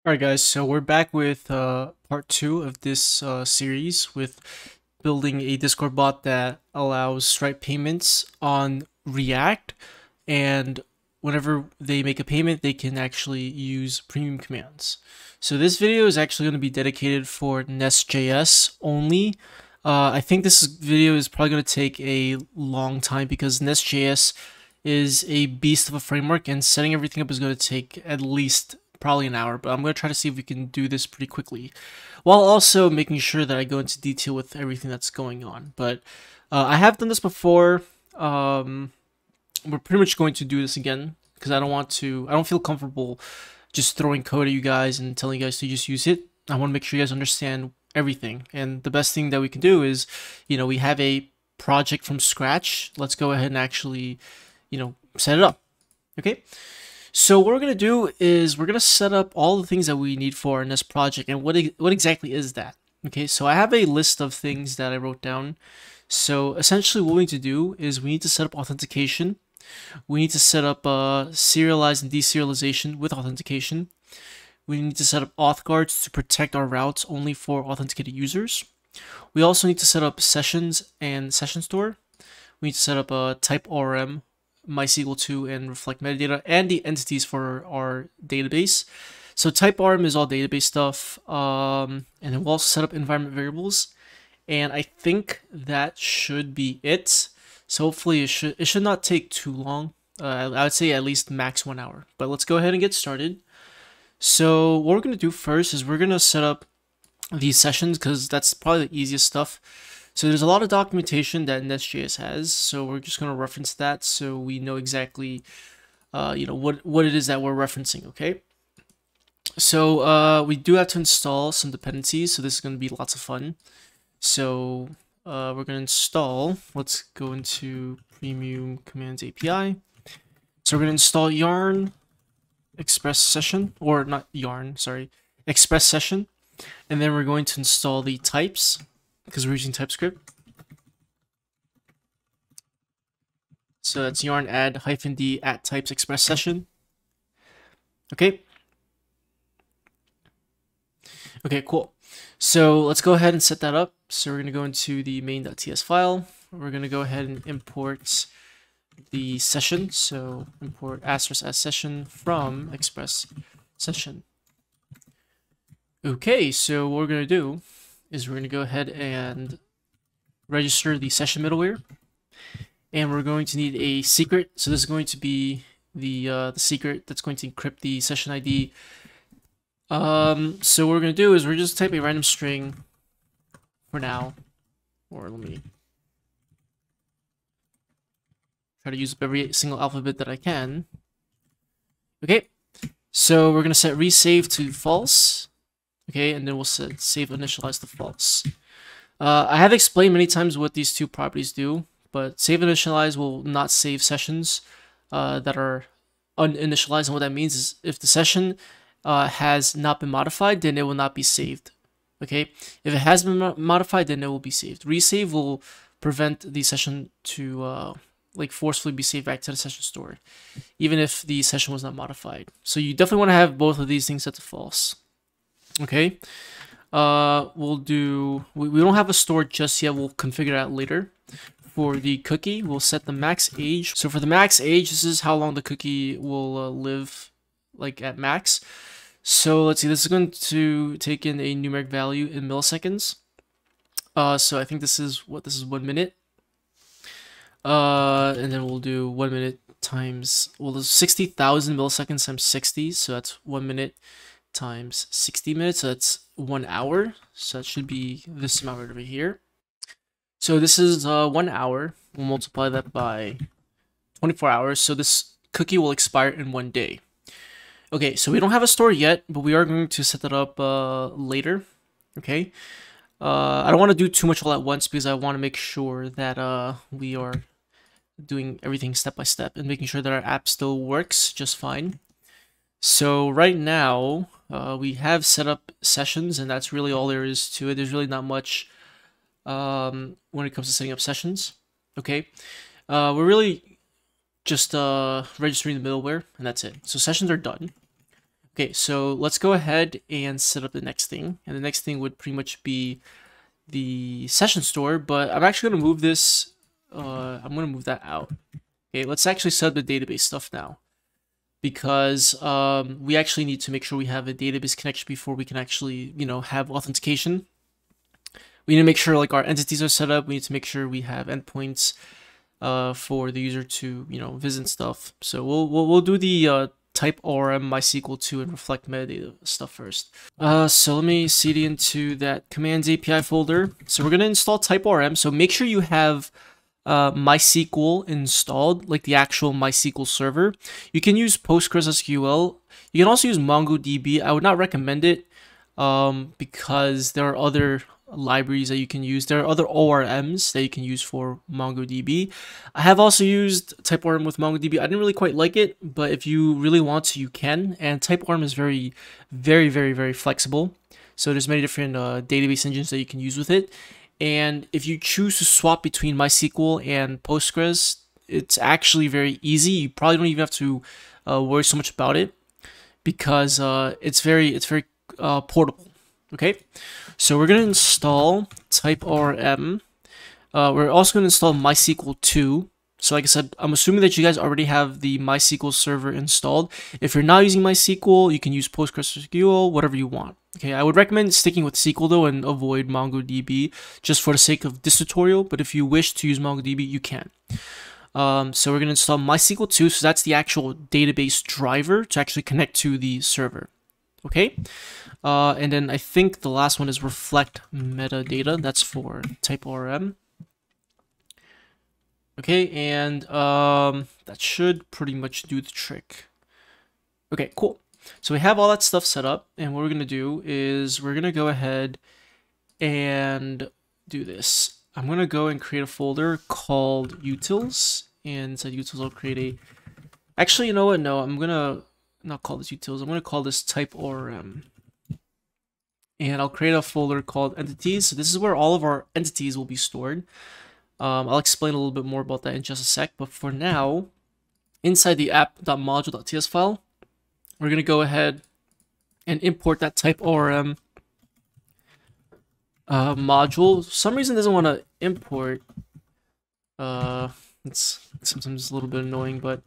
Alright guys, so we're back with part 2 of this series with building a Discord bot that allows Stripe payments on React, and whenever they make a payment they can actually use premium commands. So this video is actually going to be dedicated for Nest.js only. I think this video is probably going to take a long time because Nest.js is a beast of a framework and setting everything up is going to take at least probably an hour, but I'm going to try to see if we can do this pretty quickly while also making sure that I go into detail with everything that's going on. But I have done this before. We're pretty much going to do this again because I don't feel comfortable just throwing code at you guys and telling you guys to just use it. I want to make sure you guys understand everything. And the best thing that we can do is, we have a project from scratch. Let's go ahead and actually, set it up. Okay. So what we're going to do is we're going to set up all the things that we need for our Nest project. And what exactly is that? Okay, so I have a list of things that I wrote down. So essentially what we need to do is we need to set up authentication. We need to set up serialized and deserialization with authentication. We need to set up auth guards to protect our routes only for authenticated users. We also need to set up sessions and session store. We need to set up a type ORM, Mysql 2, and reflect metadata, and the entities for our database. So type ORM is all database stuff, and then we'll also set up environment variables. And I think that should be it. So hopefully it should not take too long. I would say at least max 1 hour. But let's go ahead and get started. So what we're going to do first is we're going to set up these sessions because that's probably the easiest stuff. So there's a lot of documentation that Nest.js has, so we're just going to reference that so we know exactly, what it is that we're referencing, okay? So we do have to install some dependencies, so this is going to be lots of fun. So we're going to install, let's go into Premium Commands API. So we're going to install Yarn Express Session, or not Yarn, sorry, Express Session. And then we're going to install the types, because we're using TypeScript. So that's yarn add -d at types express session. Okay. Okay, cool. So let's go ahead and set that up. So we're going to go into the main.ts file. We're going to go ahead and import the session. So import *as session from express session. Okay, so what we're going to do is we're going to go ahead and register the session middleware, and we're going to need a secret. So this is going to be the secret that's going to encrypt the session ID. So what we're going to do is we're just type a random string for now, or let me try to use up every single alphabet that I can. Okay, so we're going to set resave to false. Okay, and then we'll set save initialize to false. I have explained many times what these two properties do, but save initialize will not save sessions that are uninitialized. And what that means is if the session has not been modified, then it will not be saved. Okay, if it has been modified, then it will be saved. Resave will prevent the session to like forcefully be saved back to the session store, even if the session was not modified. So you definitely want to have both of these things set to false. Okay, we'll do, we don't have a store just yet, we'll configure that later. For the cookie, we'll set the max age. So for the max age, this is how long the cookie will live, like at max. So let's see, this is going to take in a numeric value in milliseconds. So I think this is 1 minute. And then we'll do 1 minute times, well, there's 60,000 milliseconds times 60, so that's 1 minute times 60 minutes, so that's 1 hour. So that should be this amount right over here. So this is 1 hour. We'll multiply that by 24 hours. So this cookie will expire in 1 day. Okay, so we don't have a store yet, but we are going to set that up later. Okay. I don't want to do too much all at once because I want to make sure that we are doing everything step by step and making sure that our app still works just fine. So right now, we have set up sessions, and that's really all there is to it. There's really not much when it comes to setting up sessions. Okay, we're really just registering the middleware, and that's it. So sessions are done. Okay, so let's go ahead and set up the next thing. And the next thing would pretty much be the session store, but I'm actually going to move this, I'm going to move that out. Okay, let's actually set up the database stuff now, because we actually need to make sure we have a database connection before we can actually, have authentication. We need to make sure like our entities are set up. We need to make sure we have endpoints for the user to, visit and stuff. So we'll do the type ORM MySQL 2 and reflect metadata stuff first. So let me cd into that commands API folder. So we're going to install type ORM. So make sure you have MySQL installed, like the actual MySQL server. You can use PostgreSQL. You can also use MongoDB. I would not recommend it because there are other libraries that you can use. There are other ORMs that you can use for MongoDB. I have also used TypeORM with MongoDB. I didn't really quite like it, but if you really want to, you can. And TypeORM is very, very, very, very flexible. So there's many different database engines that you can use with it. And if you choose to swap between MySQL and Postgres, it's actually very easy. You probably don't even have to worry so much about it because it's very portable. Okay, so we're going to install type ORM. We're also going to install MySQL 2. So like I said, I'm assuming that you guys already have the MySQL server installed. If you're not using MySQL, you can use PostgreSQL, whatever you want. Okay, I would recommend sticking with SQL though and avoid MongoDB just for the sake of this tutorial. But if you wish to use MongoDB, you can. So we're going to install MySQL 2. So that's the actual database driver to actually connect to the server. Okay, and then I think the last one is reflect metadata. That's for type ORM. Okay, and that should pretty much do the trick. Okay, cool. So we have all that stuff set up, and what we're gonna do is we're gonna go ahead and do this. I'm gonna go and create a folder called utils, and inside utils I'll create a. Actually, you know what? No, I'm gonna not call this utils. I'm gonna call this type ORM. And I'll create a folder called entities. So this is where all of our entities will be stored. I'll explain a little bit more about that in just a sec. But for now, inside the app.module.ts file, we're going to go ahead and import that type ORM module. For some reason, it doesn't want to import. It's sometimes a little bit annoying, but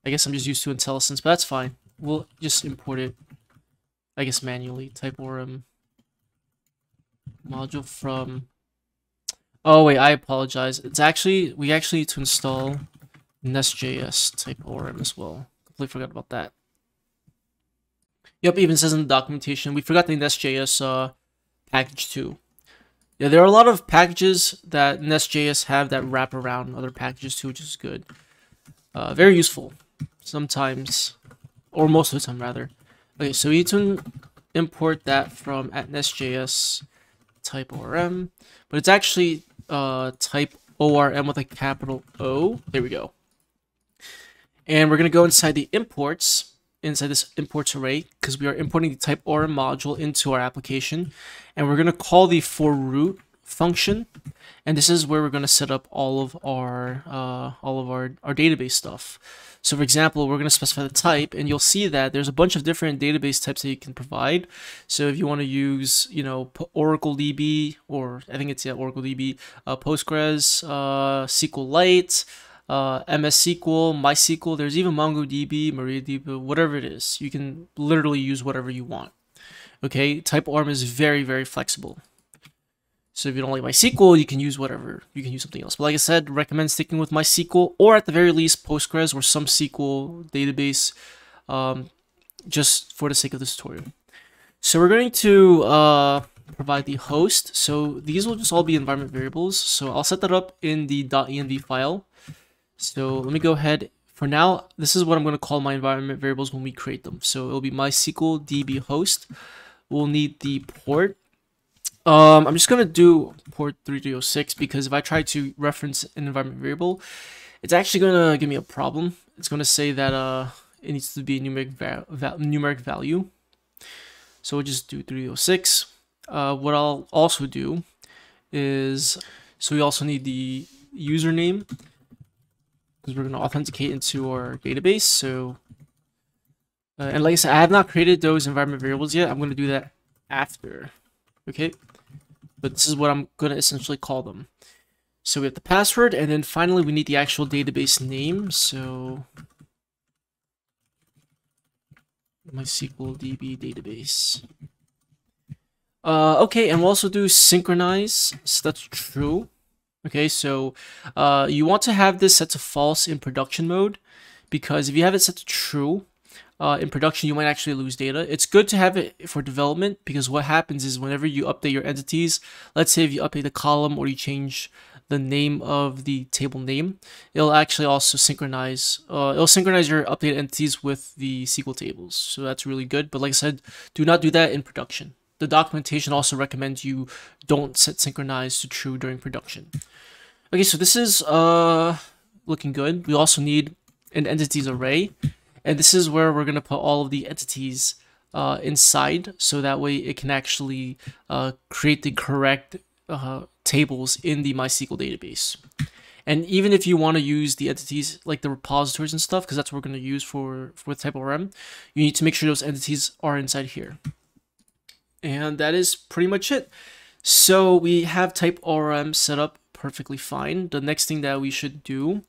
I guess I'm just used to IntelliSense, but that's fine. We'll just import it, I guess, manually. Type ORM module from. Oh wait, I apologize. It's actually we actually need to install Nest.js type ORM as well. Completely forgot about that. Yep, even says in the documentation we forgot the Nest.js package too. Yeah, there are a lot of packages that Nest.js have that wrap around other packages too, which is good. Very useful sometimes, or most of the time rather. Okay, so we need to import that from @Nest.js type ORM, but it's actually type ORM with a capital O. There we go. And we're going to go inside the imports, inside this imports array, because we are importing the type ORM module into our application. And we're going to call the forRoot function. And this is where we're going to set up all of our database stuff. So for example, we're going to specify the type, and you'll see that there's a bunch of different database types that you can provide. So if you want to use, Oracle DB, or I think it's Oracle DB, Postgres, SQLite, MS SQL, MySQL, there's even MongoDB, MariaDB, whatever it is. You can literally use whatever you want. Okay, type ORM is very, very flexible. So if you don't like MySQL, you can use whatever. You can use something else. But like I said, recommend sticking with MySQL, or at the very least Postgres or some SQL database, just for the sake of this tutorial. So we're going to provide the host. So these will just all be environment variables. So I'll set that up in the .env file. So let me go ahead. For now, this is what I'm going to call my environment variables when we create them. So it'll be MySQL DB host. We'll need the port. I'm just going to do port 3306 because if I try to reference an environment variable, it's actually going to give me a problem. It's going to say that it needs to be a numeric value. So we'll just do 306. What I'll also do is, so we also need the username because we're going to authenticate into our database. So And like I said, I have not created those environment variables yet. I'm going to do that after. Okay. But this is what I'm going to essentially call them. So we have the password, and then finally we need the actual database name. So MySQL DB database. Okay, and we'll also do synchronize. So that's true. Okay, so you want to have this set to false in production mode, because if you have it set to true in production, you might actually lose data. It's good to have it for development, because what happens is whenever you update your entities, let's say if you update the column or you change the name of the table name, it'll actually also synchronize. It'll synchronize your updated entities with the SQL tables. So that's really good. But like I said, do not do that in production. The documentation also recommends you don't set synchronize to true during production. Okay, so this is looking good. We also need an entities array, and this is where we're gonna put all of the entities inside, so that way it can actually create the correct tables in the MySQL database. And even if you want to use the entities like the repositories and stuff, because that's what we're going to use for type ORM, you need to make sure those entities are inside here. And that is pretty much it. So we have type ORM set up perfectly fine. The next thing that we should do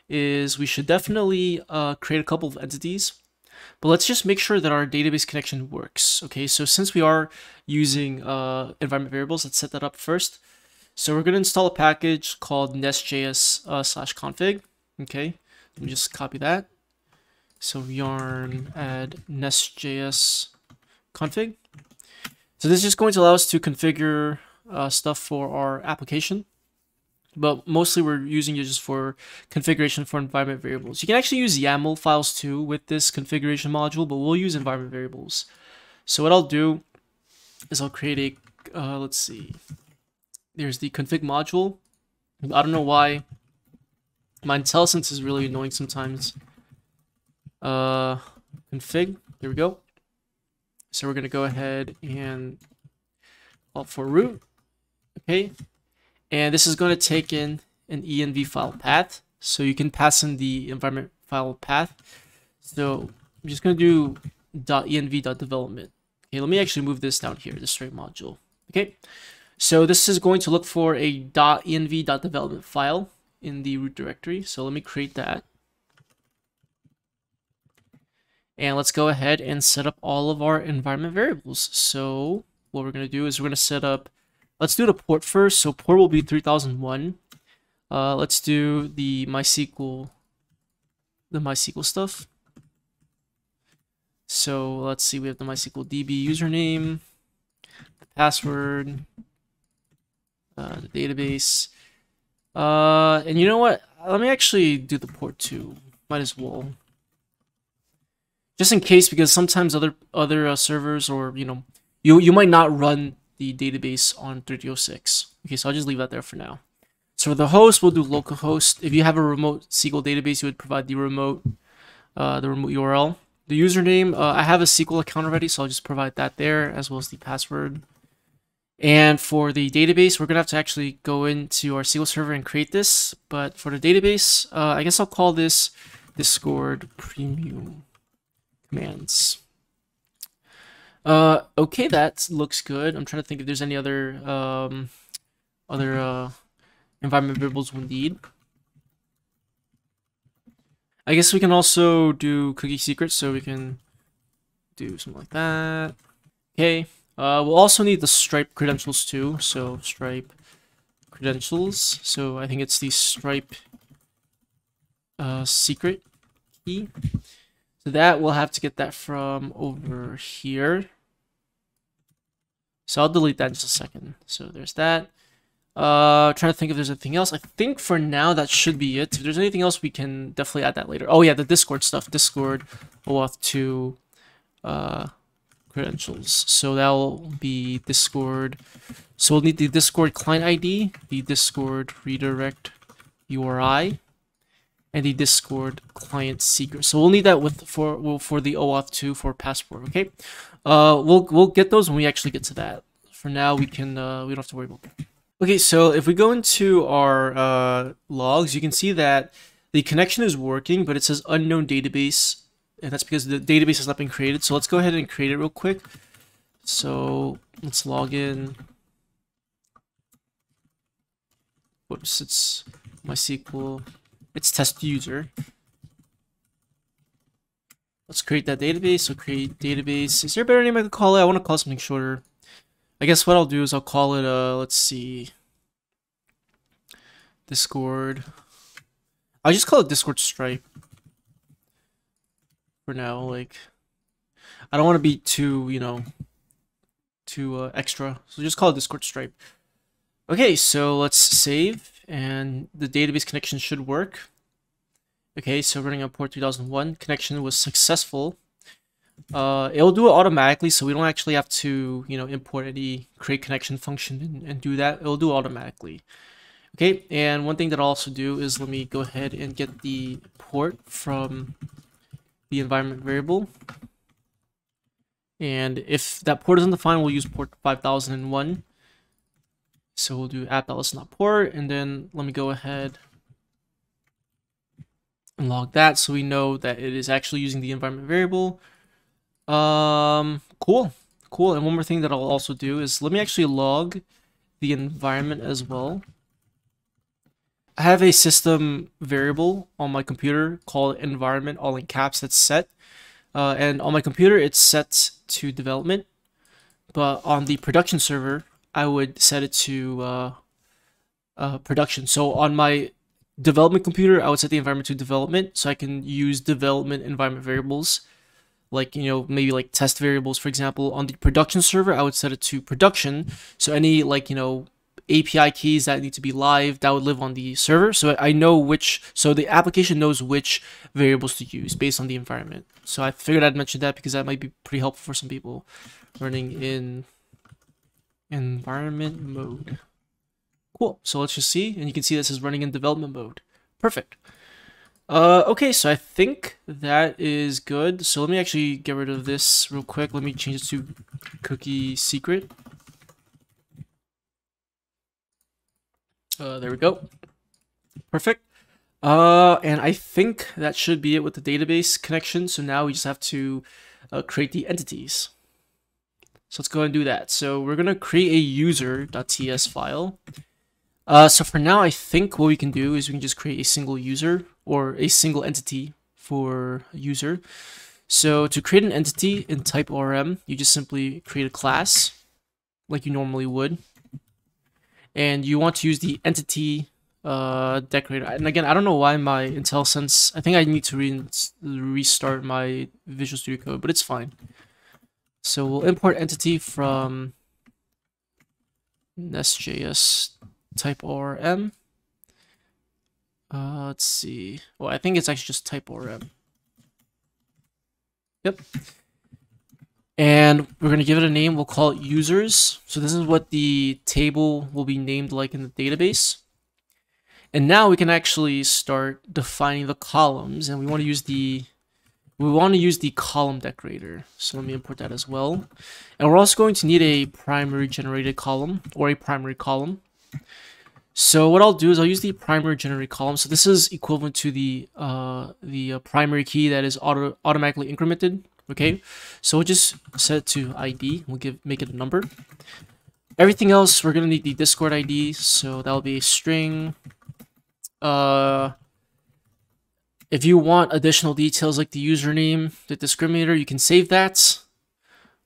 is we should definitely create a couple of entities. But let's just make sure that our database connection works. Okay, so since we are using environment variables, let's set that up first. So we're going to install a package called Nest.js /config. Okay, let me just copy that. So yarn add Nest.js config. So this is just going to allow us to configure stuff for our application. But mostly we're using it just for configuration for environment variables. You can actually use YAML files too with this configuration module, but we'll use environment variables. So what I'll do is I'll create a, let's see, there's the config module. I don't know why my IntelliSense is really annoying sometimes. Config, there we go. So we're gonna go ahead and opt for root, okay. And this is going to take in an env file path. So you can pass in the environment file path. So I'm just going to do .env.development. Okay, let me actually move this down here, the straight module. Okay, so this is going to look for a .env.development file in the root directory. So let me create that. And let's go ahead and set up all of our environment variables. So what we're going to do is we're going to set up, let's do the port first. So port will be 3001. Let's do the MySQL stuff. So let's see, we have the MySQL DB username, the password, the database. And you know what? Let me actually do the port too. Might as well. Just in case, because sometimes other servers, or you might not run the database on 3006. Okay, so I'll just leave that there for now. So for the host, we'll do localhost. If you have a remote SQL database, you would provide the remote URL. The username, I have a SQL account already, so I'll just provide that there, as well as the password. And for the database, we're gonna have to actually go into our SQL server and create this. But for the database, I guess I'll call this Discord Premium Commands. Okay, that looks good. I'm trying to think if there's any other environment variables we need. I guess we can also do cookie secrets, so we can do something like that. Okay. We'll also need the Stripe credentials too. So Stripe credentials. So I think it's the Stripe secret key. So that we'll have to get that from over here. So I'll delete that in just a second. So there's that. Trying to think if there's anything else. I think for now that should be it. If there's anything else, we can definitely add that later. Oh yeah, the Discord stuff. Discord OAuth 2 credentials. So that'll be Discord. So we'll need the Discord client ID, the Discord redirect URI, and the Discord client secret. So we'll need that for the OAuth 2 for Passport. Okay. We'll get those when we actually get to that. For now, we don't have to worry about that. Okay, so if we go into our logs, you can see that the connection is working, but it says unknown database and that's because the database has not been created. So let's go ahead and create it real quick. So let's log in. Whoops, it's MySQL. It's test user. Let's create that database. So create database. Is there a better name I could call it? I want to call it something shorter. I guess what I'll do is I'll call it, let's see, Discord. I'll just call it Discord Stripe for now. Like, I don't want to be too, you know, too extra. So just call it Discord Stripe. Okay, so let's save, and the database connection should work. Okay, so running on port 3001, connection was successful. It'll do it automatically, so we don't actually have to, you know, import any create connection function and do that. It'll do it automatically. Okay, and one thing that I'll also do is let me go ahead and get the port from the environment variable. And if that port isn't defined, we'll use port 5001. So we'll do app.list.port, and then let me go ahead and log that so we know that it is actually using the environment variable. Cool. And one more thing that I'll also do is let me actually log the environment as well. I have a system variable on my computer called environment, all in caps, that's set. And on my computer, it's set to development. But on the production server, I would set it to production. So on my development computer, I would set the environment to development, so I can use development environment variables, like, you know, maybe like test variables, for example. On the production server, I would set it to production, so any, like, you know, API keys that need to be live, that would live on the server. So I know which, so the application knows which variables to use based on the environment. So I figured I'd mention that because that might be pretty helpful for some people running in environment mode. Cool. So let's just see, and you can see this is running in development mode. Perfect. Okay, so I think that is good. So let me actually get rid of this real quick. Let me change it to cookie secret. There we go. Perfect. And I think that should be it with the database connection. So now we just have to create the entities. So let's go ahead and do that. So we're going to create a user.ts file. So for now, I think what we can do is we can just create a single user or a single entity for a user. So to create an entity in type ORM, you just simply create a class like you normally would. And you want to use the entity decorator. And again, I don't know why my IntelliSense, I think I need to restart my Visual Studio Code, but it's fine. So we'll import entity from Nest.js type ORM. Let's see. Well, I think it's actually just type ORM. Yep. And we're going to give it a name. We'll call it users. So this is what the table will be named like in the database. And now we can actually start defining the columns, and we want to use the column decorator. So let me import that as well. And we're also going to need a primary generated column or a primary column. So what I'll do is I'll use the primary generated column. So this is equivalent to the primary key that is automatically incremented. Okay, so we'll just set it to ID. We'll make it a number. Everything else, we're gonna need the Discord ID. So that'll be a string. If you want additional details like the username, the discriminator, you can save that.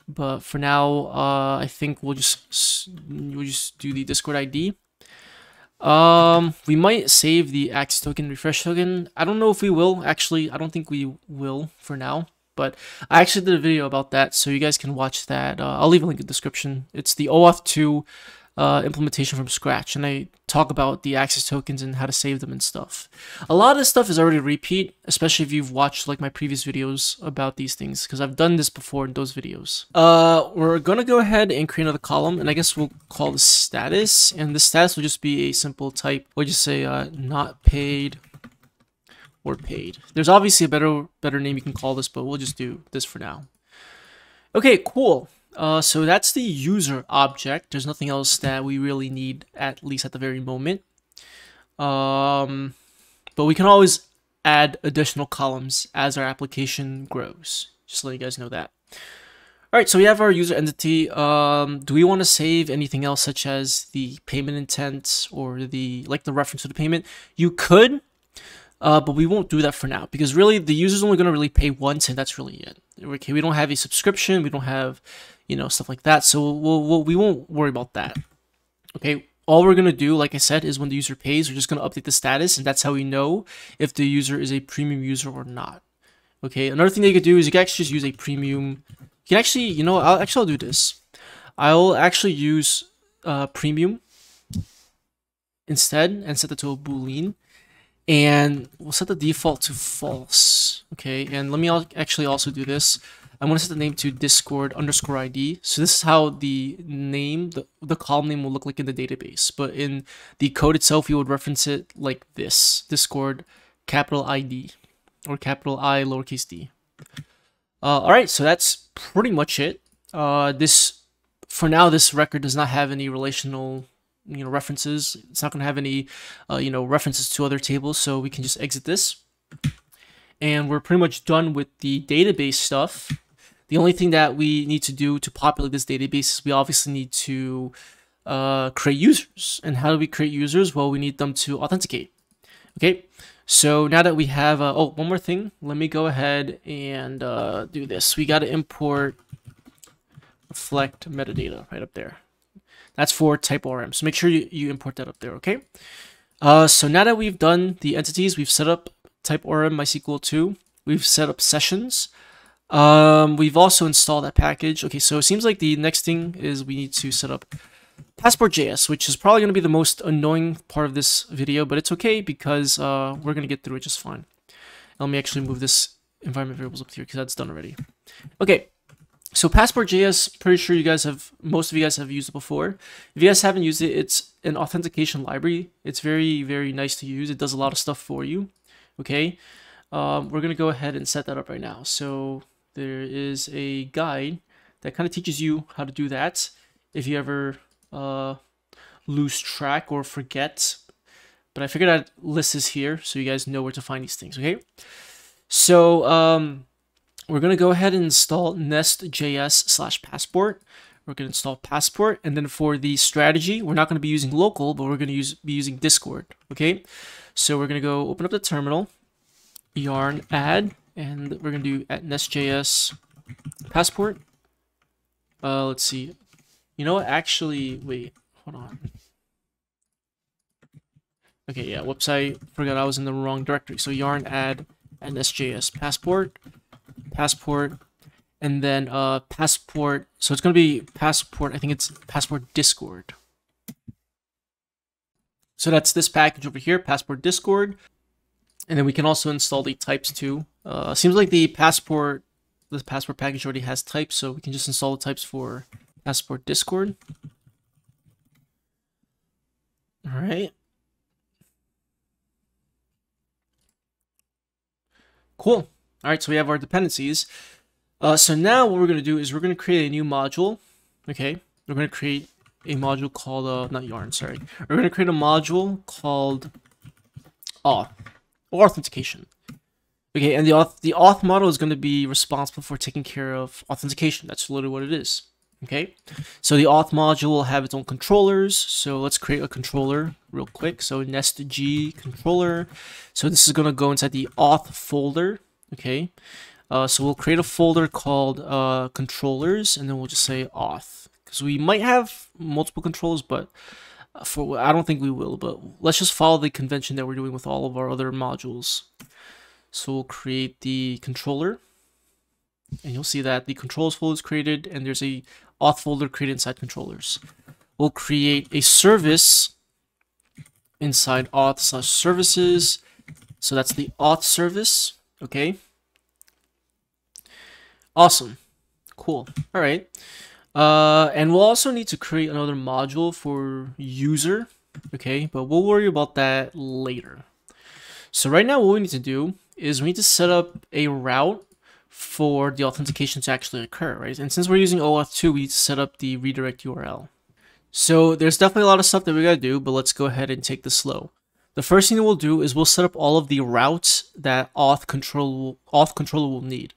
But for now, I think we'll just do the Discord ID. We might save the access token, refresh token. I don't know if we will. Actually, I don't think we will for now. But I actually did a video about that, so you guys can watch that. I'll leave a link in the description. It's the OAuth 2 implementation from scratch, and I talk about the access tokens and how to save them and stuff. A lot of this stuff is already repeat, especially if you've watched like my previous videos about these things, because I've done this before in those videos. We're gonna go ahead and create another column, and I guess we'll call this status, and the status will just be a simple type. We'll just say not paid or paid. There's obviously a better name you can call this, but we'll just do this for now. Okay, cool. So that's the user object. There's nothing else that we really need, at least at the very moment. But we can always add additional columns as our application grows. Just letting you guys know that. All right, so we have our user entity. Do we want to save anything else, such as the payment intent or the reference to the payment? You could, but we won't do that for now, because really the user's only going to really pay once, and that's really it. Okay, we don't have a subscription, we don't have, stuff like that, so we won't worry about that. Okay, all we're going to do, like I said, is when the user pays, we're just going to update the status, and that's how we know if the user is a premium user or not. Okay, another thing that you could do is you can actually just use a premium. You can actually, I'll do this. I'll actually use premium instead and set that to a boolean, and we'll set the default to false. Okay, and let me actually also do this. I'm going to set the name to Discord_ID. So this is how the name, the column name will look like in the database. But in the code itself, you would reference it like this: Discord capital ID or capital I lowercase d. All right, so that's pretty much it. For now, this record does not have any relational, references. It's not going to have any, references to other tables. So we can just exit this, and we're pretty much done with the database stuff. The only thing that we need to do to populate this database is we obviously need to create users. And how do we create users? Well, we need them to authenticate. Okay, so now that we have, one more thing, let me go ahead and do this. We got to import reflect metadata right up there. That's for type ORM. So make sure you import that up there, okay? So now that we've done the entities, we've set up type ORM MySQL 2, we've set up sessions. We've also installed that package. Okay, so it seems like the next thing is we need to set up Passport.js, which is probably going to be the most annoying part of this video, but it's okay because we're going to get through it just fine. Let me actually move this environment variables up here because that's done already. Okay, so Passport.js, pretty sure most of you guys have used it before. If you guys haven't used it, it's an authentication library. It's very, very nice to use. It does a lot of stuff for you. Okay, we're going to go ahead and set that up right now. So there is a guide that kind of teaches you how to do that if you ever lose track or forget, but I figured I'd list this here so you guys know where to find these things. Okay, so we're gonna go ahead and install Nest.js/passport. We're gonna install Passport, and then for the strategy, we're not gonna be using local, but we're gonna be using Discord. Okay, so we're gonna go open up the terminal, yarn add, and we're gonna do at Nest.js passport. Let's see. You know what? Actually, wait, hold on. Okay, yeah, whoops, I forgot I was in the wrong directory. So yarn add at Nest.js passport, and then passport. So it's gonna be passport. I think it's passport Discord. So that's this package over here, passport Discord, and then we can also install the types too. Seems like the passport package already has types, so we can just install the types for Passport Discord. All right. Cool. All right, so we have our dependencies. So now what we're going to do is we're going to create a new module. Okay, we're going to create a module called, not yarn, sorry. We're going to create a module called Auth, or authentication. Okay, and the auth model is going to be responsible for taking care of authentication. That's literally what it is. Okay, so the auth module will have its own controllers. So let's create a controller real quick. So Nest.g controller. So this is going to go inside the auth folder. Okay, so we'll create a folder called controllers, and then we'll just say auth, because we might have multiple controllers, but I don't think we will. But let's just follow the convention that we're doing with all of our other modules. So we'll create the controller, and you'll see that the controls folder is created, and there's a auth folder created inside controllers. We'll create a service inside auth/services. So that's the auth service. Okay. Awesome. Cool. All right. And we'll also need to create another module for user. Okay, but we'll worry about that later. So right now what we need to do is we need to set up a route for the authentication to actually occur, right? And since we're using OAuth 2, we need to set up the redirect URL. So there's definitely a lot of stuff that we gotta do, but let's go ahead and take this slow. the first thing that we'll do is we'll set up all of the routes that auth controller will need.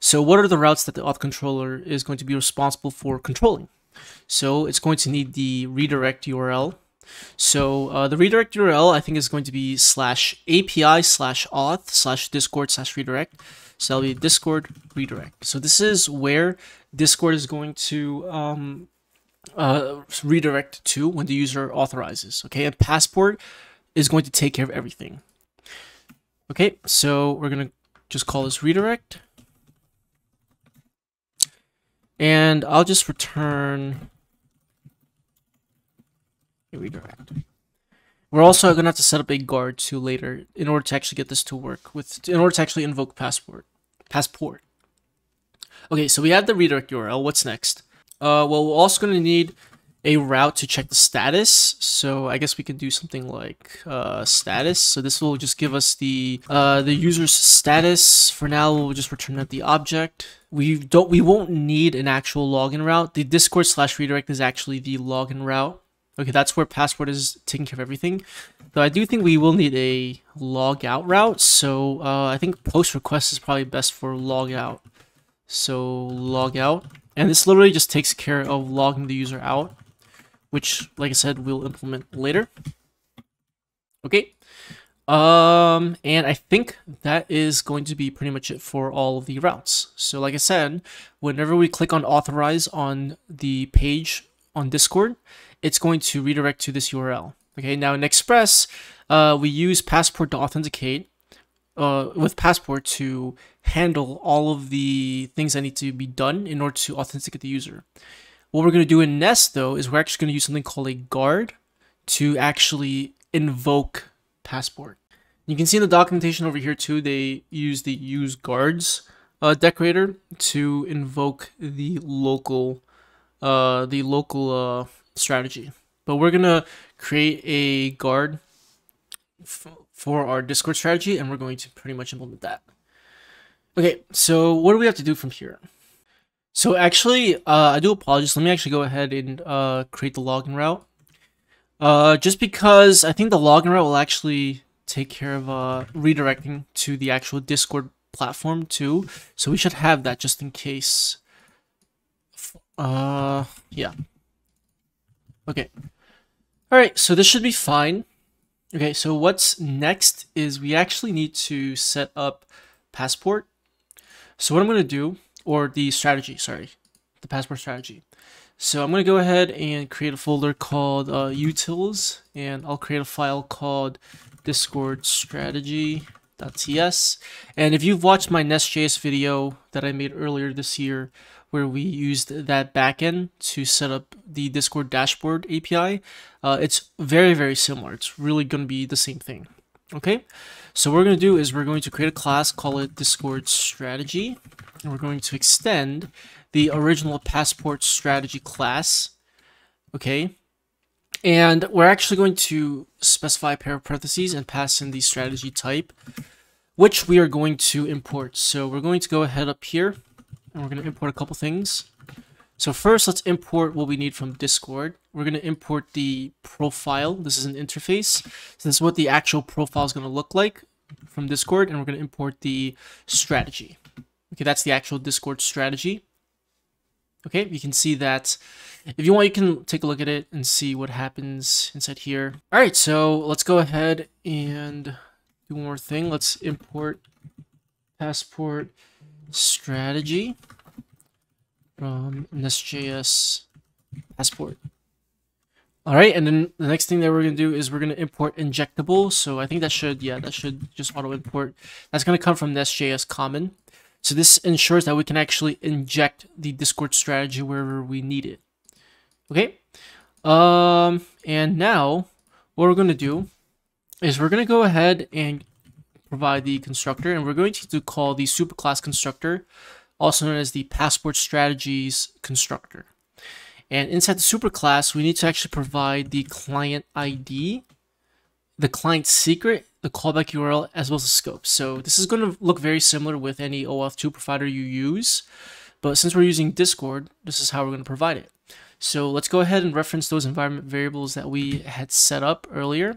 So what are the routes that the auth controller is going to be responsible for controlling? So it's going to need the redirect URL. So the redirect URL I think is going to be /API/auth/discord/redirect. So that'll be Discord redirect. So this is where Discord is going to redirect to when the user authorizes. Okay, and Passport is going to take care of everything. Okay, so we're gonna just call this redirect, and I'll just return a redirect. We're also gonna have to set up a guard too later in order to actually get this to work in order to actually invoke Passport. Okay, so we have the redirect URL. What's next? Well, we're also gonna need a route to check the status. So I guess we can do something like status. So this will just give us the user's status. For now, we'll just return at the object. We won't need an actual login route. The Discord/redirect is actually the login route. Okay, that's where Passport is taking care of everything. Though I do think we will need a log out route. So I think post request is probably best for log out. So log out. And this literally just takes care of logging the user out, which, like I said, we'll implement later. Okay. And I think that is going to be pretty much it for all of the routes. So like I said, whenever we click on authorize on the page on Discord, it's going to redirect to this URL. Okay, now in Express, we use Passport to authenticate with Passport to handle all of the things that need to be done in order to authenticate the user. What we're going to do in Nest, though, is we're actually going to use something called a guard to actually invoke Passport. You can see in the documentation over here, too, they use the use guards decorator to invoke the local strategy. But we're going to create a guard for our Discord strategy, and we're going to pretty much implement that. Okay, so what do we have to do from here? So actually, I do apologize. Let me actually go ahead and create the login route. Just because I think the login route will actually take care of redirecting to the actual Discord platform too. So we should have that just in case. Yeah. Okay. All right, so this should be fine. Okay, so what's next is we actually need to set up Passport. So what I'm going to do, or the strategy, sorry, the Passport strategy. So I'm going to go ahead and create a folder called utils, and I'll create a file called Discord strategy.ts. And if you've watched my Nest.js video that I made earlier this year, where we used that backend to set up the Discord dashboard API, it's very, very similar. It's really going to be the same thing. Okay, so what we're going to do is we're going to create a class, call it Discord strategy, and we're going to extend the original Passport strategy class. Okay, and we're actually going to specify a pair of parentheses and pass in the strategy type, which we are going to import. So we're going to go ahead up here, and we're going to import a couple things. So first, let's import what we need from Discord. We're going to import the profile. This is an interface. So this is what the actual profile is going to look like from Discord, and we're going to import the strategy. Okay, that's the actual Discord strategy. Okay, you can see that. If you want, you can take a look at it and see what happens inside here. All right, so let's go ahead and do one more thing. Let's import Passport strategy from Nest.js Passport. All right, and then the next thing that we're going to do is we're going to import injectable. So I think that should just auto import. That's going to come from Nest.js common. So this ensures that we can actually inject the Discord strategy wherever we need it. Okay. And now what we're going to do is we're going to go ahead and provide the constructor, and we're going to call the superclass constructor, also known as the Passport strategies constructor. And inside the superclass, we need to actually provide the client ID, the client secret, the callback URL, as well as the scope. So this is going to look very similar with any OAuth 2 provider you use, but since we're using Discord, this is how we're going to provide it. So let's go ahead and reference those environment variables that we had set up earlier.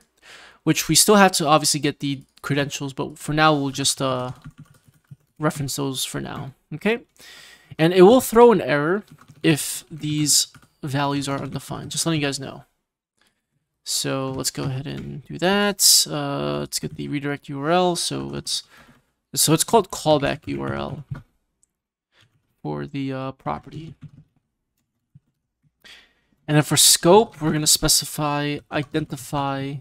which we still have to obviously get the credentials, but for now we'll just reference those for now. Okay, and it will throw an error if these values are undefined. Just letting you guys know. So let's go ahead and do that. Let's get the redirect URL. So it's called callback URL for the property. And then for scope, we're gonna specify identify.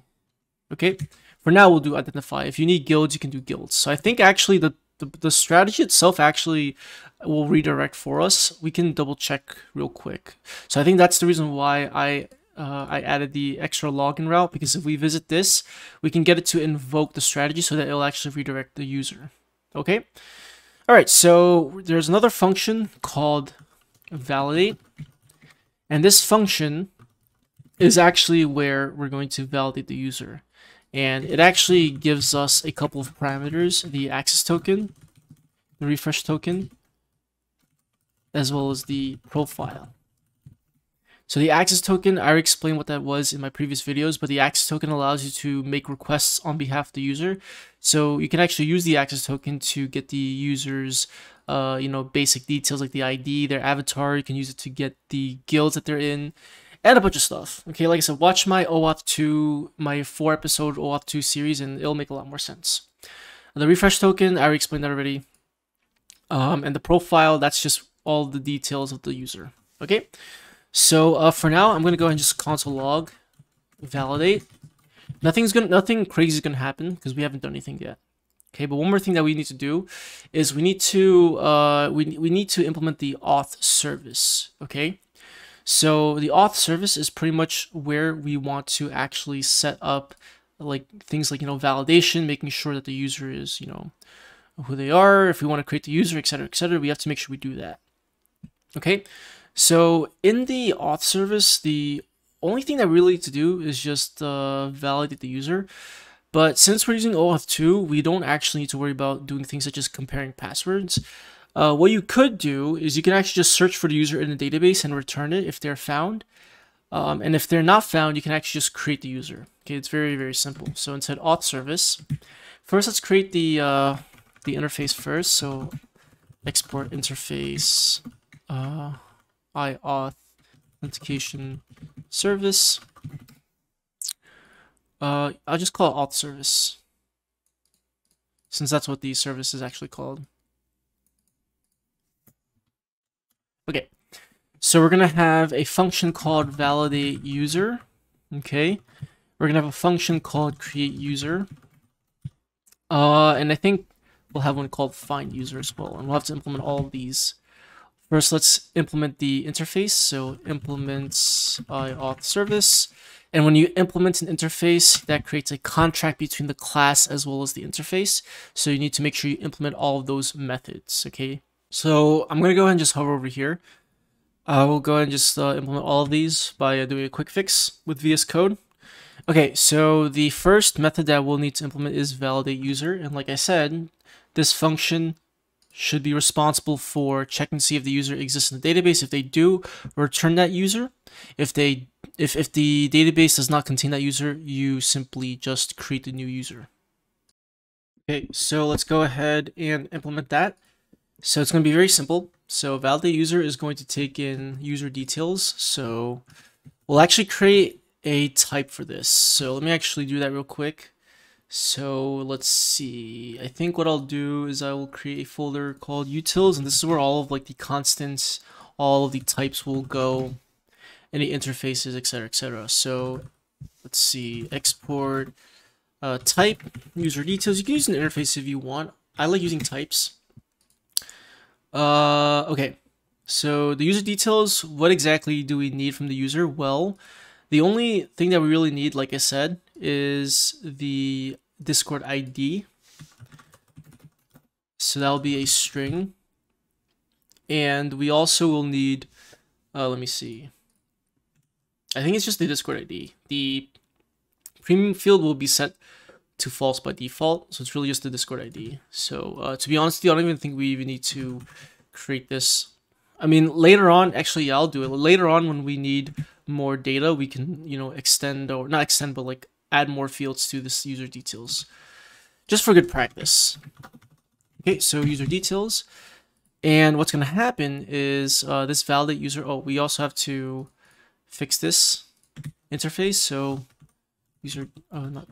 Okay, for now we'll do identify. If you need guilds, you can do guilds. So I think actually the strategy itself actually will redirect for us. We can double check real quick. So I think that's the reason why I added the extra login route, because if we visit this, we can get it to invoke the strategy so that it'll actually redirect the user. Okay. All right. So there's another function called validate, and this function is actually where we're going to validate the user. And it actually gives us a couple of parameters: the access token, the refresh token, as well as the profile. So the access token, I already explained what that was in my previous videos, but the access token allows you to make requests on behalf of the user. So you can actually use the access token to get the user's basic details like the ID, their avatar. You can use it to get the guilds that they're in, and a bunch of stuff. Okay, like I said, watch my OAuth 2, my 4-episode OAuth 2 series, and it'll make a lot more sense. The refresh token, I already explained that already. And the profile, that's just all the details of the user. Okay, so for now, I'm gonna go ahead and just console log validate. Nothing crazy is gonna happen because we haven't done anything yet. Okay, but one more thing that we need to do is we need to we need to implement the auth service. Okay. So the auth service is pretty much where we want to actually set up like things like, validation, making sure that the user is, who they are. If we want to create the user, etc., we have to make sure we do that. Okay. So in the auth service, the only thing that we really need to do is just validate the user. But since we're using OAuth 2, we don't actually need to worry about doing things such as comparing passwords. What you could do is you can actually just search for the user in the database and return it if they're found. And if they're not found, you can actually just create the user. Okay, it's very, very simple. So instead auth service, first let's create the interface first. So export interface iAuth authentication service. I'll just call it Auth Service, since that's what the service is actually called. Okay, so we're gonna have a function called validate user. Okay, we're gonna have a function called create user, and I think we'll have one called find user as well, and we'll have to implement all of these. First, let's implement the interface. So implements iAuth service. And when you implement an interface, that creates a contract between the class as well as the interface. So you need to make sure you implement all of those methods, okay? So I'm going to go ahead and just hover over here. We'll go ahead and just implement all of these by doing a quick fix with VS Code. Okay, so the first method that we'll need to implement is validate user. And like I said, this function should be responsible for checking to see if the user exists in the database. If they do, return that user. If the database does not contain that user, you simply just create a new user. Okay, so let's go ahead and implement that. So it's going to be very simple. So validate user is going to take in user details. So we'll actually create a type for this. So let me actually do that real quick. So let's see. I think what I'll do is I will create a folder called utils, and this is where all of like the constants, all of the types will go, any interfaces, etc., etc. So let's see. Export type user details. You can use an interface if you want. I like using types. Okay. So the user details. What exactly do we need from the user? Well, the only thing that we really need, like I said, is the Discord ID. So that'll be a string. And we also will need, let me see. I think it's just the Discord ID. The premium field will be set to false by default. So it's really just the Discord ID. So to be honest with you, I don't even think we even need to create this. I mean, later on, actually, yeah, I'll do it. Later on, when we need more data, we can, extend, or not extend, but like add more fields to this user details, just for good practice. Okay, so user details. And what's going to happen is this validate user. Oh, we also have to fix this interface. So user, not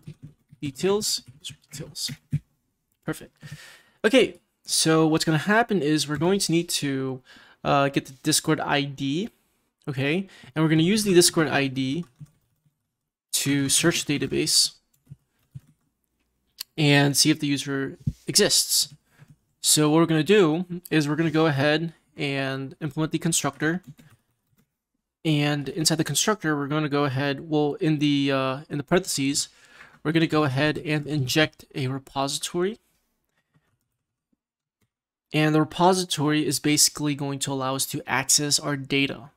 details, user details. Perfect. Okay, so what's going to happen is we're going to need to get the Discord ID. Okay, and we're going to use the Discord ID to search the database and see if the user exists. So what we're going to do is we're going to go ahead and implement the constructor. And inside the constructor, we're going to go ahead, well, in the parentheses, we're going to go ahead and inject a repository. And the repository is basically going to allow us to access our data.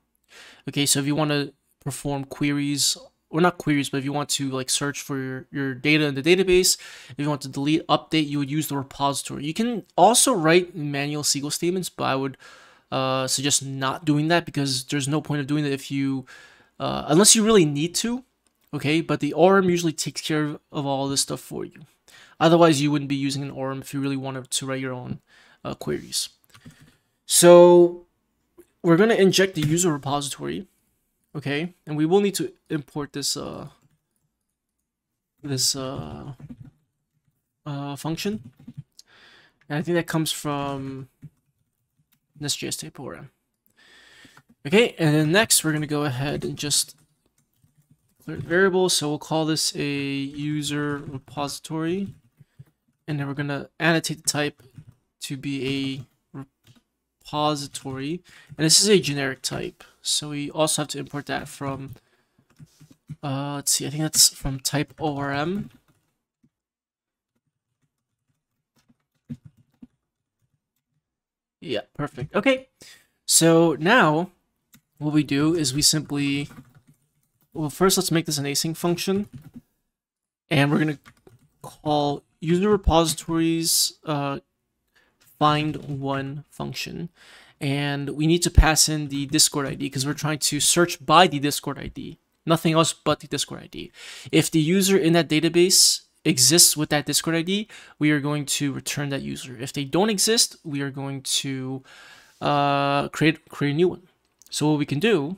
Okay, so if you want to perform queries, or not queries, but if you want to like search for your data in the database, if you want to delete, update, you would use the repository. You can also write manual SQL statements, but I would suggest not doing that because there's no point of doing that if you, unless you really need to, okay? But the ORM usually takes care of all this stuff for you. Otherwise, you wouldn't be using an ORM if you really wanted to write your own queries. So we're going to inject the user repository. Okay, and we will need to import this function, and I think that comes from Nest.js type ORM. Okay, and then next we're gonna go ahead and just declare a variable. So we'll call this a user repository, and then we're gonna annotate the type to be a repository, and this is a generic type. So we also have to import that from, let's see, I think that's from type ORM. Yeah, perfect. Okay, so now what we do is we simply, well, first let's make this an async function, and we're gonna call user repositories find one function. And we need to pass in the Discord ID because we're trying to search by the Discord ID, nothing else but the Discord ID. If the user in that database exists with that Discord ID, we are going to return that user. If they don't exist, we are going to create a new one. So what we can do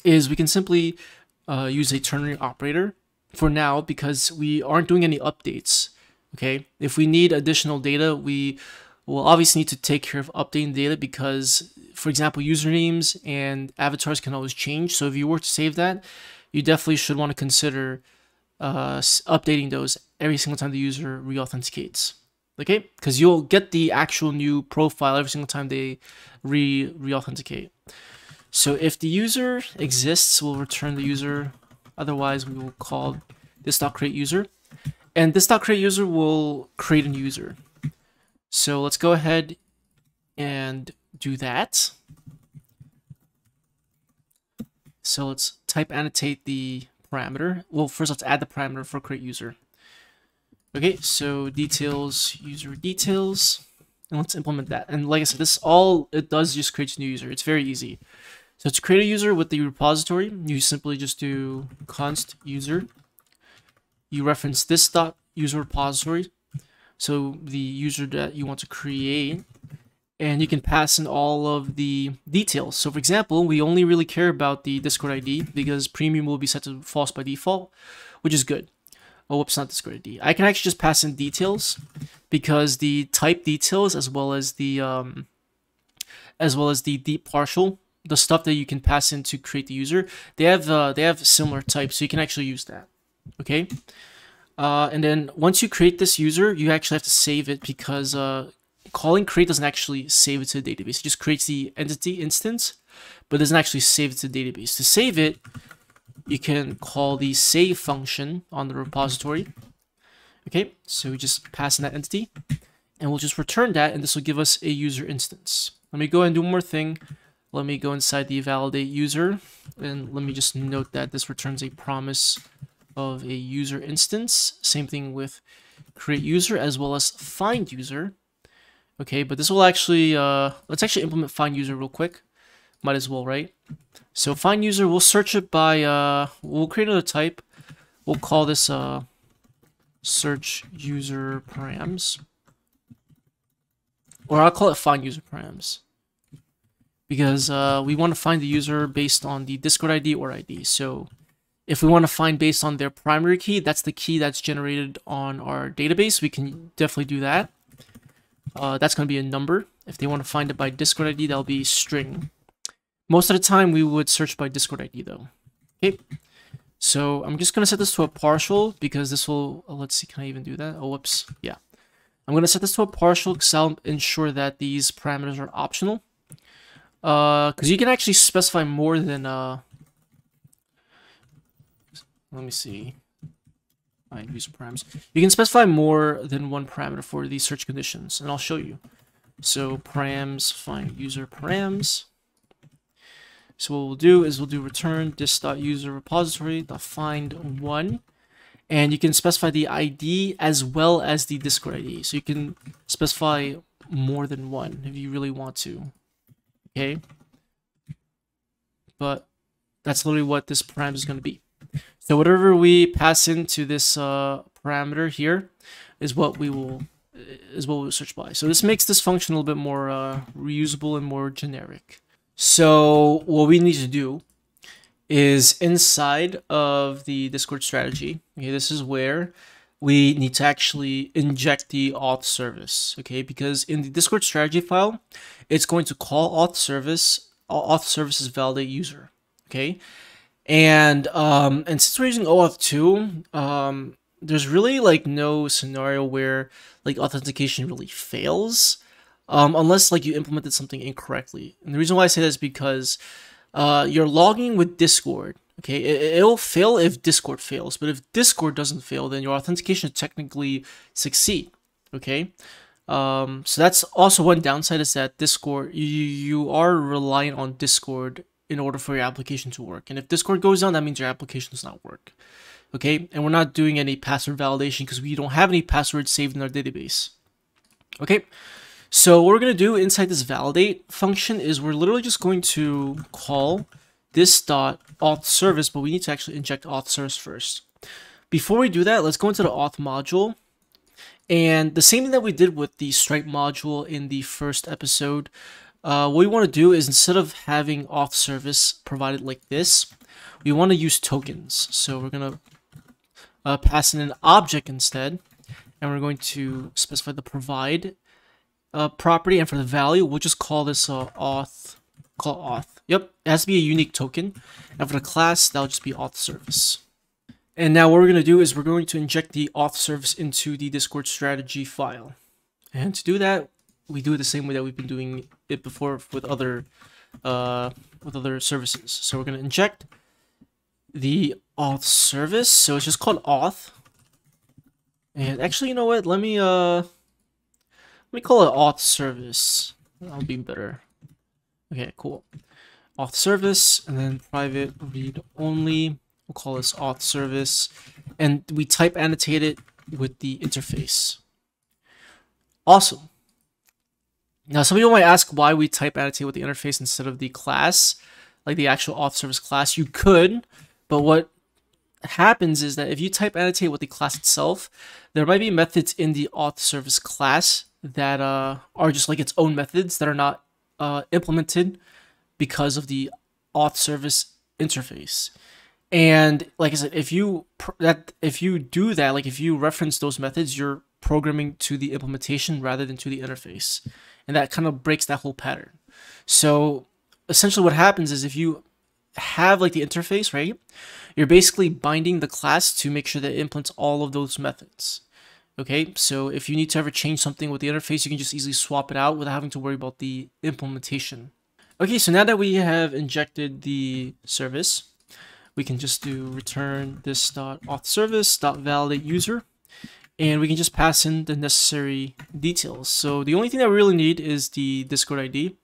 is we can simply use a ternary operator for now because we aren't doing any updates. Okay, if we need additional data, we will obviously need to take care of updating data because, for example, usernames and avatars can always change. So if you were to save that, you definitely should want to consider updating those every single time the user re-authenticates. Okay, because you'll get the actual new profile every single time they re-authenticate. So if the user exists, we'll return the user. Otherwise, we will call this.createUser. And this.createUser will create a user. So let's go ahead and do that. So let's type annotate the parameter. Well, first let's add the parameter for create user. Okay, so details, user details, and let's implement that. And like I said, this all it does is just creates a new user. It's very easy. So to create a user with the repository, you simply just do const user. You reference this dot user repository. So the user that you want to create, and you can pass in all of the details. So for example, we only really care about the Discord ID because premium will be set to false by default, which is good. Oh, whoops, not Discord ID. I can actually just pass in details because the type details as well as the deep partial, the stuff that you can pass in to create the user, they have similar types, so you can actually use that. Okay. And then once you create this user, you actually have to save it because calling create doesn't actually save it to the database. It just creates the entity instance, but doesn't actually save it to the database. To save it, you can call the save function on the repository. Okay, so we just pass in that entity, and we'll just return that, and this will give us a user instance. Let me go ahead and do one more thing. Let me go inside the validate user, and let me just note that this returns a promise of a user instance. Same thing with create user as well as find user. Okay, but this will actually let's actually implement find user real quick. Might as well, right? So find user, we'll search it by we'll create another type. we'll call this search user params, or I'll call it find user params, because we want to find the user based on the Discord ID or ID. So if we want to find based on their primary key, that's the key that's generated on our database, we can definitely do that. That's going to be a number. If they want to find it by Discord ID, that'll be string. Most of the time, we would search by Discord ID, though. Okay, so I'm just going to set this to a partial, because this will, let's see, can I even do that? Oh, whoops, yeah. I'm going to set this to a partial, because I'll ensure that these parameters are optional. Because you can actually specify more than, let me see. User params. You can specify more than one parameter for these search conditions, and I'll show you. So params find user params. So what we'll do is we'll do return this.user repository.find one, and you can specify the ID as well as the Discord ID. So you can specify more than one if you really want to. Okay, but that's literally what this parameter is going to be. So whatever we pass into this parameter here is what we'll search by. So this makes this function a little bit more reusable and more generic. So what we need to do is inside of the Discord strategy. Okay, this is where we need to actually inject the auth service. Okay, because in the Discord strategy file, it's going to call auth services validate user. Okay. And since we're using OAuth 2, there's really like no scenario where like authentication really fails, unless like you implemented something incorrectly. And the reason why I say that is because you're logging with Discord. Okay, it'll fail if Discord fails, but if Discord doesn't fail, then your authentication will technically succeed. Okay, so that's also one downside, is that Discord, you are relying on Discord in order for your application to work. And if Discord goes down, that means your application does not work. Okay, and we're not doing any password validation because we don't have any passwords saved in our database. Okay, so what we're going to do inside this validate function is we're literally just going to call this .auth service, but we need to actually inject auth service first. Before we do that, let's go into the auth module. And the same thing that we did with the Stripe module in the first episode, what we want to do is, instead of having auth service provided like this, we want to use tokens. So we're going to pass in an object instead, and we're going to specify the provide property, and for the value, we'll just call this auth. Yep, it has to be a unique token, and for the class, that'll just be auth service. And now what we're going to do is we're going to inject the auth service into the Discord strategy file. And to do that, we do it the same way that we've been doing it before with other services. So we're going to inject the auth service. So it's just called auth. And actually, you know what? Let me call it auth service. That'll be better. Okay, cool. Auth service, and then private read only. We'll call this auth service, and we type annotate it with the interface. Awesome. Now, some people might ask why we type annotate with the interface instead of the class, like the actual auth service class. You could, but what happens is that if you type annotate with the class itself, there might be methods in the auth service class that are just like its own methods that are not implemented because of the auth service interface. And like I said, if you do that, like if you reference those methods, you're programming to the implementation rather than to the interface, and that kind of breaks that whole pattern. So essentially what happens is, if you have like the interface, right, you're basically binding the class to make sure that it implements all of those methods. Okay, so if you need to ever change something with the interface, you can just easily swap it out without having to worry about the implementation. Okay, so now that we have injected the service, we can just do return this.auth service.validate user, and we can just pass in the necessary details. So the only thing that we really need is the Discord ID.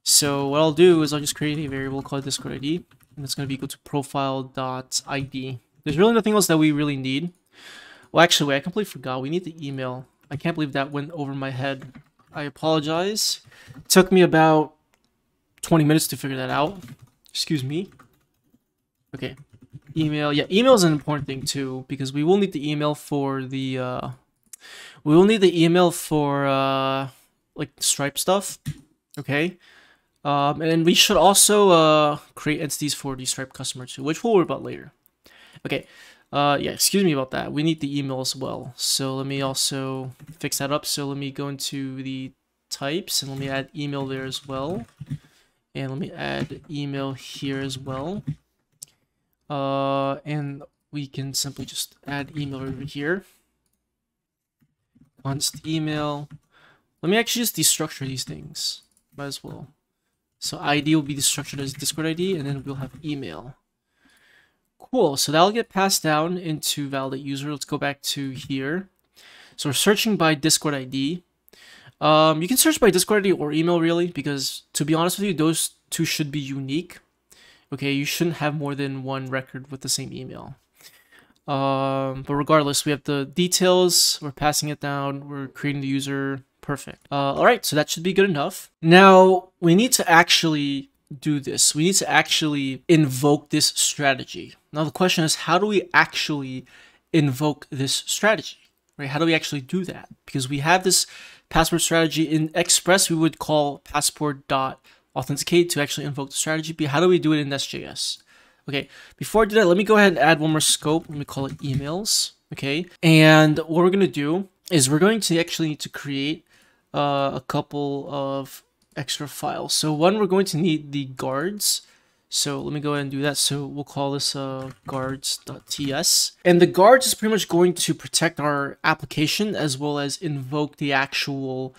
So what I'll do is I'll just create a variable called Discord ID, and it's going to be equal to profile.id. There's really nothing else that we really need. Well, actually, wait, I completely forgot. We need the email. I can't believe that went over my head. I apologize. It took me about 20 minutes to figure that out. Excuse me. Okay. email. Yeah, email is an important thing too, because we will need the email for the like Stripe stuff. Okay. And we should also create entities for the Stripe customer too, which we'll worry about later. Okay. Yeah, excuse me about that. We need the email as well. So let me also fix that up. So let me go into the types and let me add email there as well. And let me add email here as well. And we can simply just add email over here. Const email. Let me actually just destructure these things. Might as well. So ID will be destructured as Discord ID, and then we'll have email. Cool, so that'll get passed down into validate user. Let's go back to here. So we're searching by Discord ID. You can search by Discord ID or email really, because to be honest with you, those two should be unique. Okay, you shouldn't have more than one record with the same email. But regardless, we have the details, we're passing it down, we're creating the user, perfect. All right, so that should be good enough. Now, we need to actually do this. We need to actually invoke this strategy. Now, the question is, how do we actually invoke this strategy, right? How do we actually do that? Because we have this passport strategy in Express, we would call passport.authenticate to actually invoke the strategy. But how do we do it in Nest.js? Okay, before I do that, let me go ahead and add one more scope. Let me call it emails. Okay, and what we're going to do is we're going to actually need to create a couple of extra files. So one, we're going to need the guards. So let me go ahead and do that. So we'll call this guards.ts. And the guards is pretty much going to protect our application as well as invoke the actual,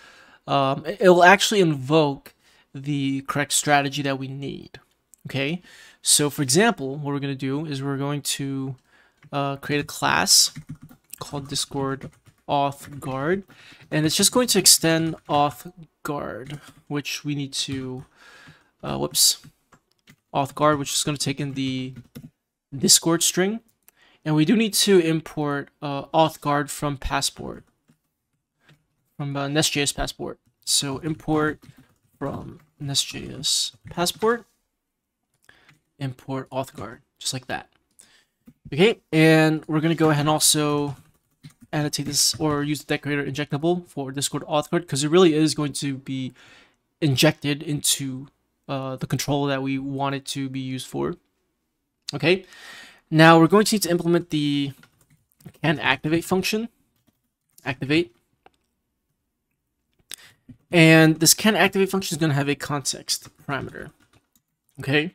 it will actually invoke the correct strategy that we need. Okay, so for example, what we're going to do is we're going to create a class called Discord Auth Guard, and it's just going to extend Auth Guard, which we need to, Auth Guard, which is going to take in the Discord string, and we do need to import Auth Guard from Passport, from Nest.js Passport. So import from Nest.js Passport, import Auth Guard, just like that. Okay, and we're going to go ahead and also annotate this or use the decorator injectable for Discord Auth Guard, because it really is going to be injected into the control that we want it to be used for. Okay, now we're going to need to implement the can activate function. Activate. And this can activate function is going to have a context parameter. Okay,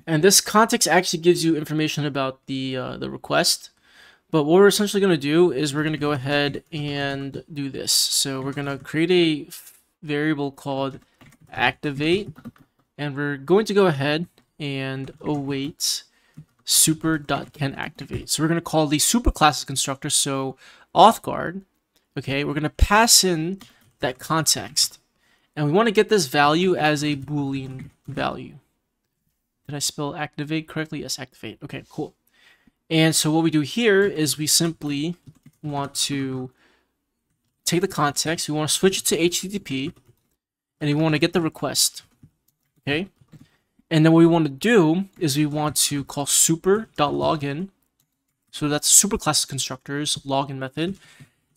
and this context actually gives you information about the request. But what we're essentially going to do is we're going to go ahead and do this. So we're going to create a variable called activate, and we're going to go ahead and await super.canActivate. So we're going to call the super class constructor, so auth guard. Okay, we're going to pass in that context, and we want to get this value as a Boolean value. Did I spell activate correctly? Yes, activate. Okay, cool. And so what we do here is we simply want to take the context, we want to switch it to HTTP, and we want to get the request. Okay? And then what we want to do is we want to call super.login. So that's superclass constructor's login method.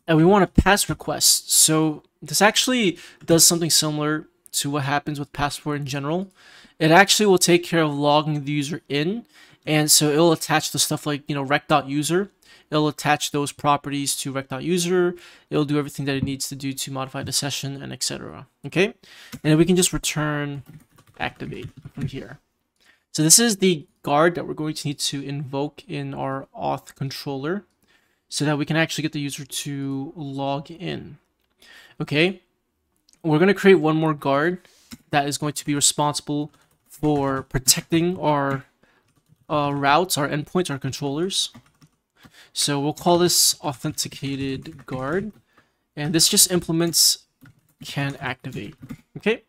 And we want to pass requests. So this actually does something similar to what happens with Passport in general. It actually will take care of logging the user in. And so it'll attach the stuff like, rec.user. It'll attach those properties to rec.user. It'll do everything that it needs to do to modify the session and etc. Okay? And then we can just return activate from here. So this is the guard that we're going to need to invoke in our auth controller so that we can actually get the user to log in. Okay? We're going to create one more guard that is going to be responsible for protecting our routes, our endpoints, our controllers. So we'll call this Authenticated Guard, and this just implements can activate. Okay,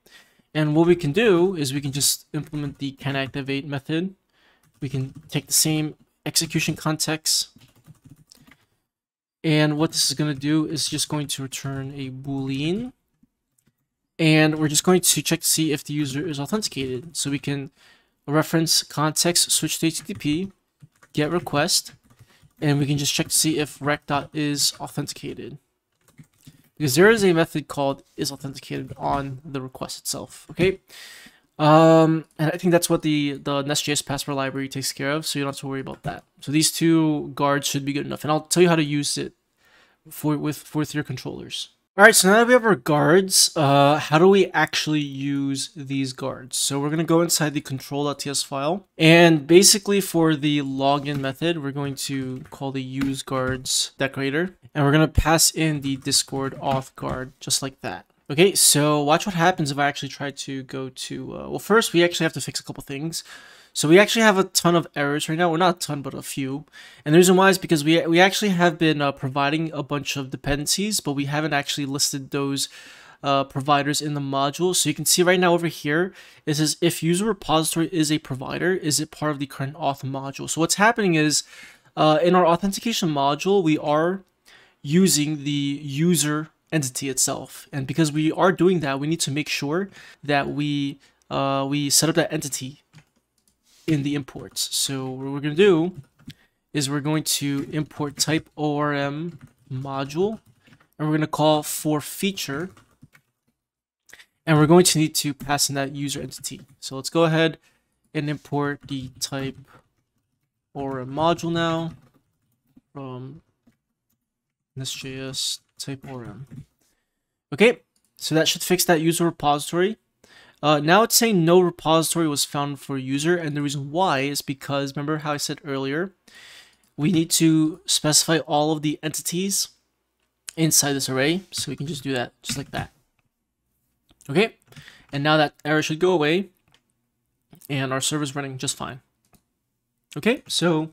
and what we can do is we can just implement the can activate method. We can take the same execution context, and what this is going to do is just going to return a Boolean, and we're just going to check to see if the user is authenticated. So we can reference context switch to HTTP, get request, and we can just check to see if rec.is authenticated. Because there is a method called is authenticated on the request itself. Okay. And I think that's what the Nest.js Passport library takes care of, so you don't have to worry about that. So these two guards should be good enough, and I'll tell you how to use it with your controllers. All right, so now that we have our guards, how do we actually use these guards? So we're going to go inside the control.ts file, and basically for the login method, we're going to call the use guards decorator, and we're going to pass in the Discord auth guard, just like that. Okay, so watch what happens if I actually try to go to, well, first we actually have to fix a couple things. So we actually have a ton of errors right now. Well, not a ton, but a few. And the reason why is because we actually have been providing a bunch of dependencies, but we haven't actually listed those providers in the module. So you can see right now over here, it says if user repository is a provider, is it part of the current auth module? So what's happening is in our authentication module, we are using the user entity itself, and because we are doing that, we need to make sure that we set up that entity in the imports. So what we're going to do is we're going to import type ORM module, and we're going to call for feature, and we're going to need to pass in that user entity. So let's go ahead and import the type ORM module now from Nest.js type ORM. Okay, so that should fix that user repository. Now it's saying no repository was found for user, and the reason why is because, remember how I said earlier, we need to specify all of the entities inside this array, so we can just do that, just like that. Okay, and now that error should go away, and our server is running just fine. Okay, so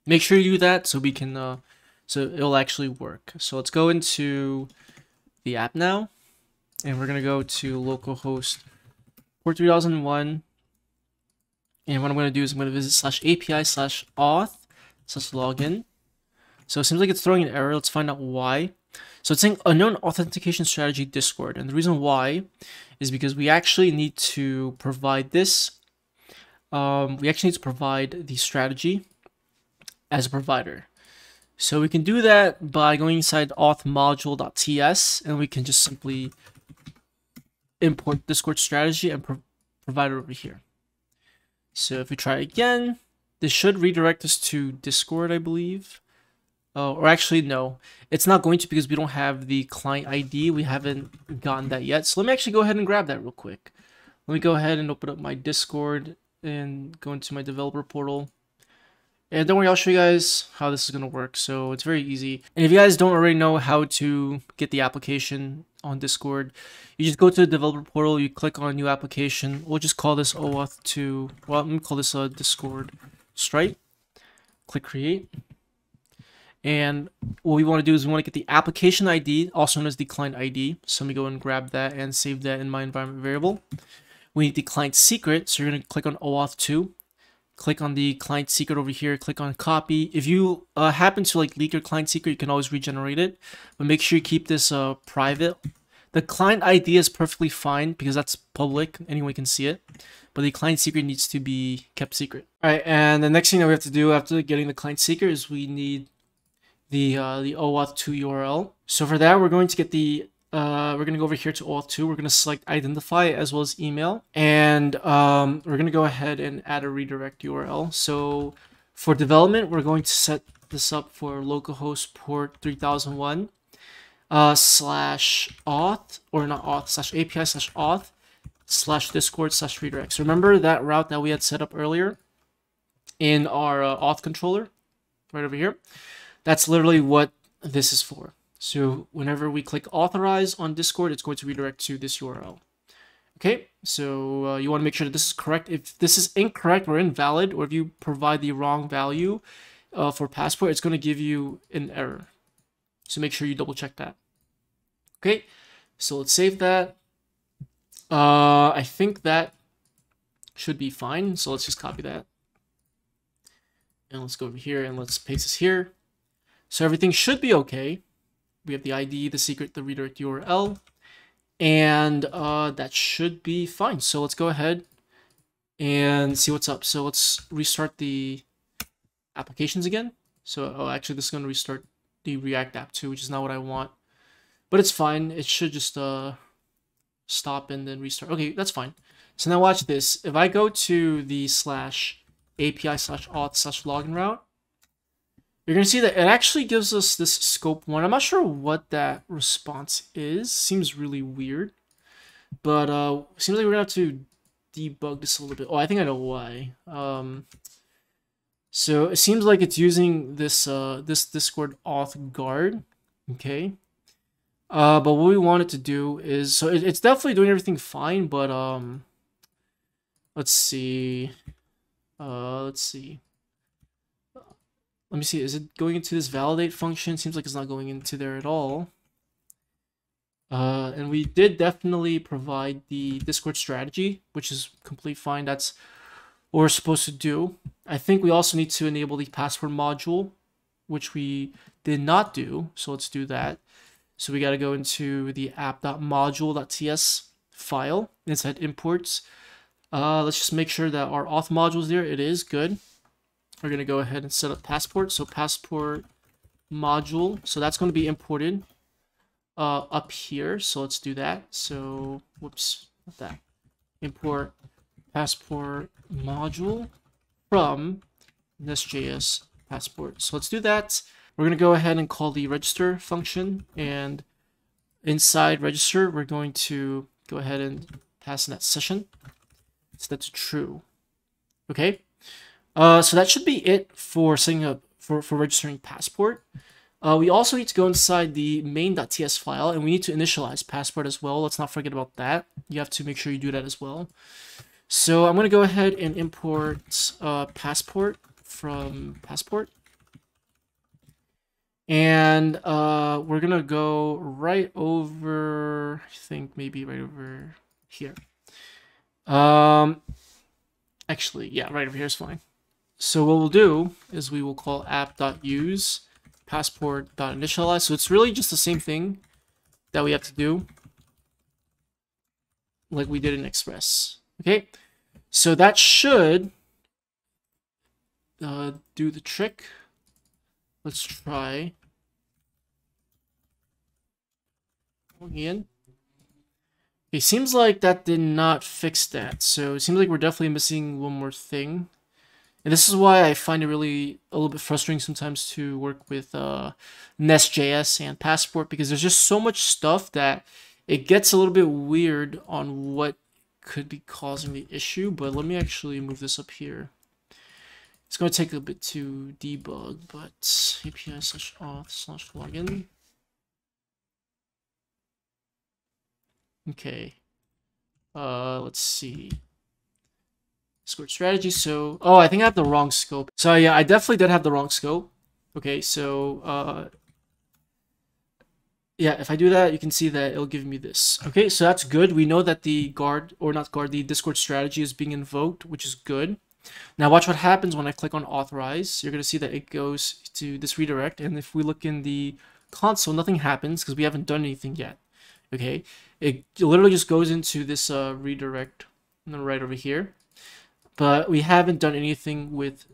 make sure you do that so we can, so it'll actually work. So let's go into the app now, and we're gonna go to localhost port 3001, and what I'm going to do is I'm going to visit /API/auth/login. So it seems like it's throwing an error. Let's find out why. So it's saying unknown authentication strategy Discord, and the reason why is because we actually need to provide this. We actually need to provide the strategy as a provider. So we can do that by going inside auth-module.ts, and we can just simply import Discord strategy and provide it over here. So if we try again, this should redirect us to Discord, I believe. Or actually, no, it's not going to, because we don't have the client ID. We haven't gotten that yet. So let me actually go ahead and grab that real quick. Let me go ahead and open up my Discord and go into my developer portal. And don't worry, I'll show you guys how this is going to work. So it's very easy. And if you guys don't already know how to get the application on Discord, you just go to the developer portal, you click on new application. We'll just call this OAuth 2. Well, let me call this a Discord Stripe. Click create. And what we want to do is we want to get the application ID, also known as the client ID. So let me go and grab that and save that in my environment variable. We need the client secret. So you're going to click on OAuth 2. Click on the client secret over here, click on copy. If you happen to leak your client secret, you can always regenerate it, but make sure you keep this private. The client ID is perfectly fine because that's public, anyone can see it, but the client secret needs to be kept secret. All right, and the next thing that we have to do after getting the client secret is we need the OAuth 2 URL. So for that, we're going to get the we're going to go over here to auth 2. We're going to select identify as well as email. And we're going to go ahead and add a redirect URL. So for development, we're going to set this up for localhost port 3001 /auth, or not auth, /API/auth /discord/redirect. So remember that route that we had set up earlier in our auth controller right over here? That's literally what this is for. So whenever we click authorize on Discord, it's going to redirect to this URL. Okay, so you want to make sure that this is correct. If this is incorrect or invalid, or if you provide the wrong value for Passport, it's going to give you an error. So make sure you double check that. Okay, so let's save that. I think that should be fine. So let's just copy that. And let's go over here and let's paste this here. So everything should be okay. We have the ID, the secret, the redirect URL, and that should be fine. So let's go ahead and see what's up. So let's restart the applications again. So, oh, actually, this is going to restart the React app too, which is not what I want. But it's fine. It should just stop and then restart. Okay, that's fine. So now watch this. If I go to the /API/auth/login route, you're going to see that it actually gives us this scope 1. I'm not sure what that response is. Seems really weird. But seems like we're going to have to debug this a little bit. Oh, I think I know why. So it seems like it's using this this Discord Auth Guard. Okay. But what we want it to do is, so it's definitely doing everything fine, but let's see. Let me see, is it going into this validate function? Seems like it's not going into there at all. And we did definitely provide the Discord strategy, which is completely fine. That's what we're supposed to do. I think we also need to enable the passport module, which we did not do. So let's do that. So we got to go into the app.module.ts file inside imports. Let's just make sure that our auth module is there. It is good. We're going to go ahead and set up passport. So passport module. So that's going to be imported up here. So let's do that. So, whoops, not that. Import passport module from Nest.js passport. So let's do that. We're going to go ahead and call the register function. And inside register, we're going to go ahead and pass in that session. So that's true. Okay. So that should be it for setting up for registering passport. We also need to go inside the main.ts file, and we need to initialize passport as well. Let's not forget about that. You have to make sure you do that as well. So I'm going to go ahead and import passport from passport. And we're going to go right over, I think maybe right over here. Actually, yeah, right over here is fine. So what we'll do is we will call app.use passport.initialize. So it's really just the same thing that we have to do like we did in Express. Okay, so that should do the trick. Let's try. Again. It seems like that did not fix that. So it seems like we're definitely missing one more thing. And this is why I find it really a little bit frustrating sometimes to work with Nest.js and Passport, because there's just so much stuff that it gets a little bit weird on what could be causing the issue. But let me actually move this up here. It's going to take a bit to debug, but API/auth/login. Okay. Let's see. Discord strategy. So, oh, I think I have the wrong scope. So yeah, I definitely did have the wrong scope. Okay, so yeah, if I do that, you can see that it'll give me this. Okay, so that's good. We know that the guard, or not guard, the Discord strategy is being invoked, which is good. Now watch what happens when I click on authorize. You're going to see that it goes to this redirect, and if we look in the console, nothing happens because we haven't done anything yet. Okay, it literally just goes into this redirect right over here. But we haven't done anything with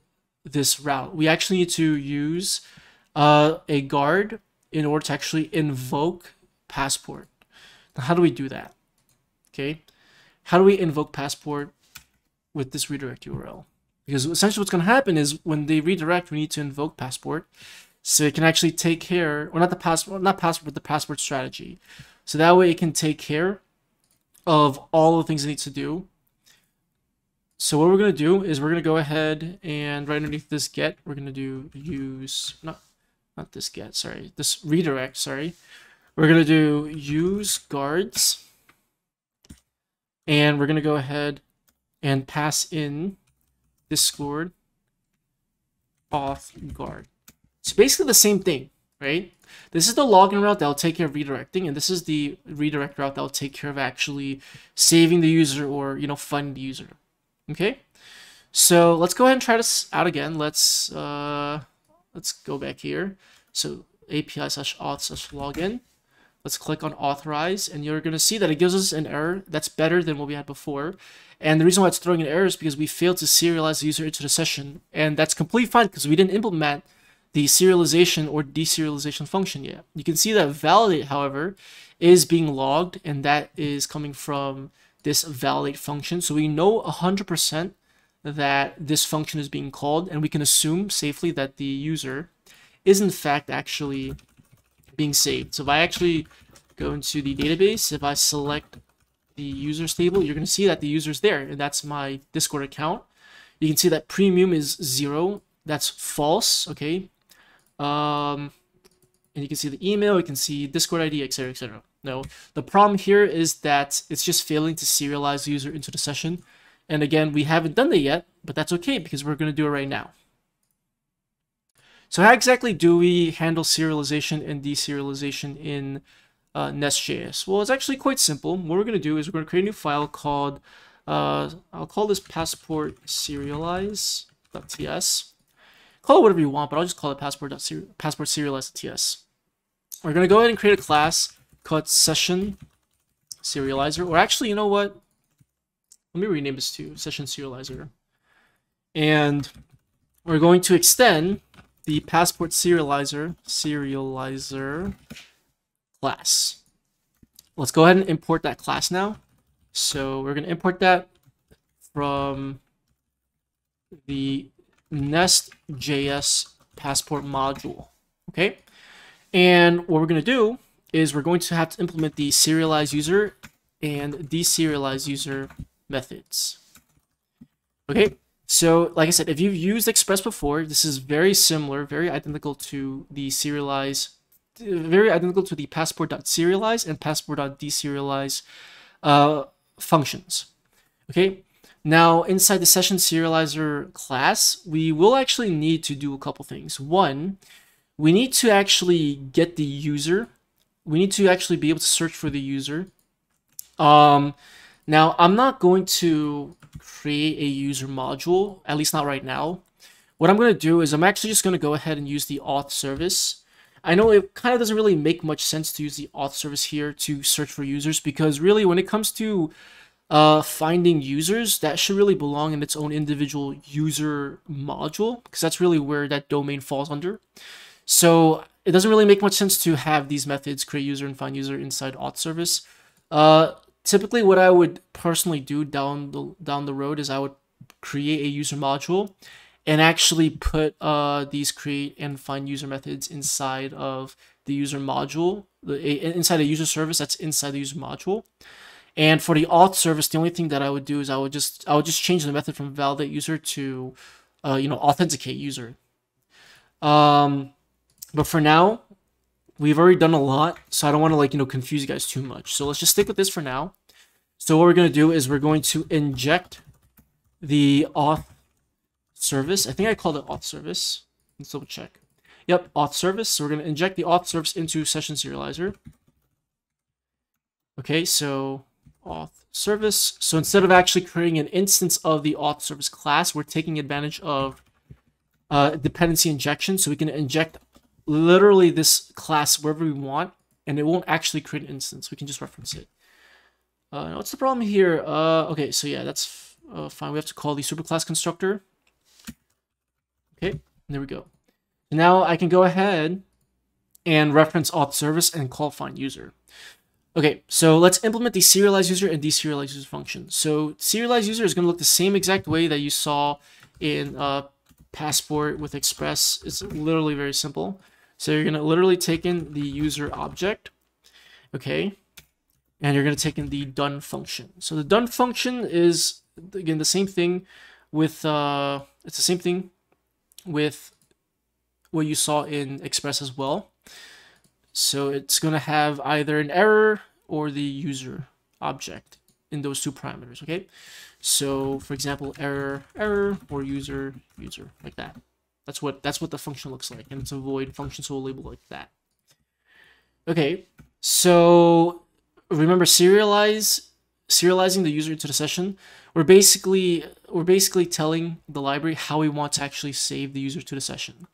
this route. We actually need to use a guard in order to actually invoke passport. Now, how do we do that? Okay, how do we invoke passport with this redirect URL? Because essentially what's going to happen is when they redirect, we need to invoke passport so it can actually take care, or not passport, but the passport strategy. So that way it can take care of all the things it needs to do. So what we're going to do is we're going to go ahead and right underneath this get, we're going to do use, not this get, sorry, this redirect, sorry. We're going to do use guards. And we're going to go ahead and pass in Discord auth guard. So basically the same thing, right? This is the login route that will take care of redirecting, and this is the redirect route that will take care of actually saving the user or, you know, finding the user. Okay, so let's go ahead and try this out again. Let's go back here. So API/auth/login. Let's click on authorize, and you're going to see that it gives us an error that's better than what we had before. And the reason why it's throwing an error is because we failed to serialize the user into the session. And that's completely fine because we didn't implement the serialization or deserialization function yet. You can see that validate, however, is being logged, and that is coming from this validate function. So we know 100% that this function is being called, and we can assume safely that the user is in fact actually being saved. So if I actually go into the database, if I select the users table, you're going to see that the user's there, and that's my Discord account. You can see that premium is 0. That's false, okay? And you can see the email, you can see Discord ID, etc., etc. No, the problem here is that it's just failing to serialize the user into the session. And again, we haven't done that yet, but that's okay because we're going to do it right now. So how exactly do we handle serialization and deserialization in Nest.js? Well, it's actually quite simple. What we're going to do is we're going to create a new file called, I'll call this passport serialize.ts. Call it whatever you want, but I'll just call it passport serialize.ts. We're going to go ahead and create a class called session serializer, or actually, you know what? Let me rename this to session serializer. And we're going to extend the passport serializer class. Let's go ahead and import that class now. So we're going to import that from the Nest.js passport module. Okay. And what we're going to do is we're going to have to implement the serialize user and deserialize user methods. Okay. So, like I said, if you've used Express before, this is very similar, very identical to the passport.serialize and passport.deserialize functions. Okay. Now, inside the session serializer class, we will actually need to do a couple things. One, we need to actually get the user. We need to actually be able to search for the user. Now, I'm not going to create a user module, at least not right now. What I'm going to do is I'm actually just going to go ahead and use the Auth Service. I know it kind of doesn't really make much sense to use the Auth Service here to search for users, because really when it comes to finding users, that should really belong in its own individual user module, because that's really where that domain falls under. So it doesn't really make much sense to have these methods create user and find user inside Auth Service. Typically, what I would personally do down the road is I would create a user module and actually put these create and find user methods inside of the user module, inside a user service that's inside the user module. And for the auth service, the only thing that I would do is I would just change the method from validate user to authenticate user. But for now, we've already done a lot, so I don't want to confuse you guys too much. So let's just stick with this for now. So what we're going to do is we're going to inject the auth service. I think I called it auth service. Let's double check. Yep, auth service. So we're going to inject the auth service into session serializer. Okay, so auth service. So instead of actually creating an instance of the auth service class, we're taking advantage of dependency injection. So we can inject literally this class wherever we want, and it won't actually create an instance. We can just reference it. What's the problem here? Okay, so yeah, that's fine. We have to call the superclass constructor. Okay, there we go. Now I can go ahead and reference auth service and call find user. Okay, so let's implement the serialize user and deserialize user function. So serialize user is going to look the same exact way that you saw in Passport with Express. It's literally very simple. So you're going to literally take in the user object, okay, and you're going to take in the done function. So the done function is, again, the same thing with, it's the same thing with what you saw in Express as well. So it's going to have either an error or the user object in those two parameters, okay? So for example, error, or user, like that. That's what the function looks like, and it's a void function, so we'll label like that. Okay, so remember serializing the user into the session. We're basically telling the library how we want to actually save the user to the session.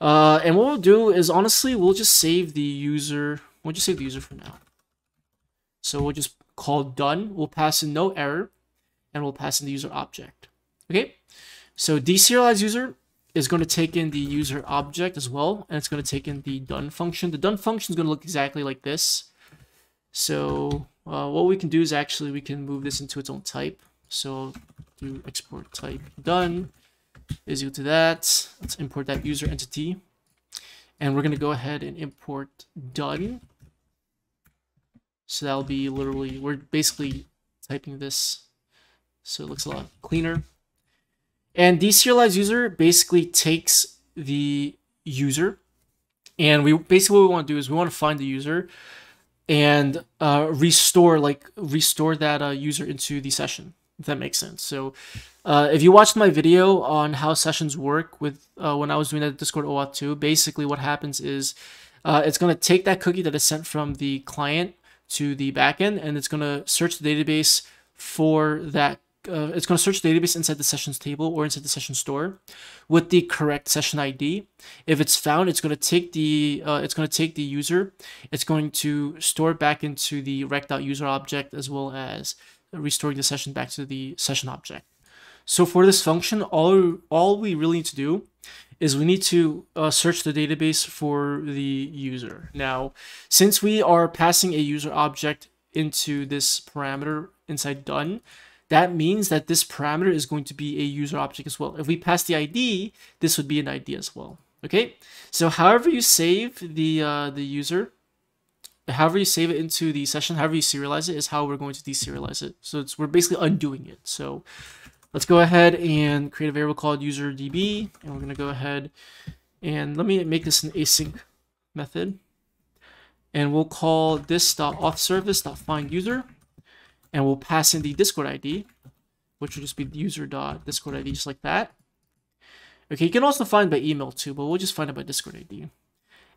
And what we'll do is, honestly, we'll just save the user We'll just save the user for now. So we'll just call done. We'll pass in no error, and we'll pass in the user object. Okay, so deserialize user is going to take in the user object as well, and it's going to take in the done function. The done function is going to look exactly like this. So what we can do is actually we can move this into its own type. So do export type done is equal to that. Let's import that user entity. And we're going to go ahead and import done. So that'll be literally, we're basically typing this so it looks a lot cleaner. And deserialize user basically takes the user, and we basically what we want to do is we want to find the user and restore that user into the session, if that makes sense. So if you watched my video on how sessions work with when I was doing that Discord OAuth 2, basically what happens is it's going to take that cookie that is sent from the client to the backend, and it's going to search the database for that. It's going to search the database inside the sessions table or inside the session store with the correct session ID. If it's found, it's going to take the user. It's going to store it back into the rec.user object, as well as restoring the session back to the session object. So for this function, all we really need to do is we need to search the database for the user. Now, since we are passing a user object into this parameter inside done, that means that this parameter is going to be a user object as well. If we pass the ID, this would be an ID as well. Okay, so however you save the user, however you save it into the session, however you serialize it, is how we're going to deserialize it. So we're basically undoing it. So let's go ahead and create a variable called userdb, and we're going to go ahead and let me make this an async method, and we'll call this.auth service.findUser, and we'll pass in the Discord ID, which will just be user.discord ID, just like that. Okay, you can also find by email too, but we'll just find it by Discord ID.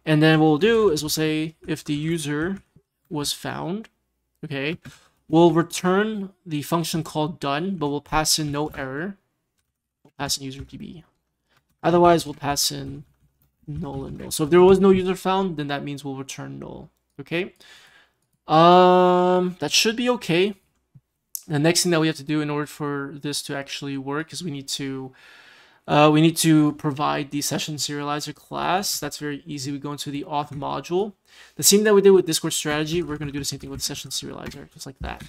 And then what we'll do is we'll say if the user was found, okay, we'll return the function called done, but we'll pass in no error. We'll pass in userdb. Otherwise, we'll pass in null and null. So if there was no user found, then that means we'll return null. Okay. That should be okay. The next thing that we have to do in order for this to actually work is we need to provide the session serializer class. That's very easy. We go into the auth module. The same that we did with Discord strategy, we're going to do the same thing with session serializer, just like that.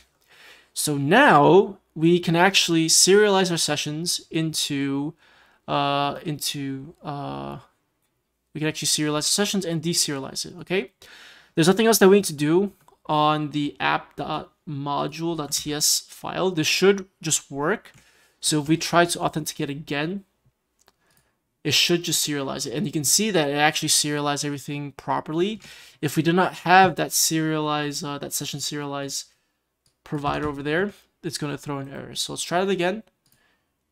So now we can actually serialize our sessions into we can actually serialize sessions and deserialize it. Okay. There's nothing else that we need to do on the app.module.ts file. This should just work. So if we try to authenticate again, it should just serialize it. And you can see that it actually serialized everything properly. If we do not have that serialize, that session serialize provider over there, it's going to throw an error. So let's try it again.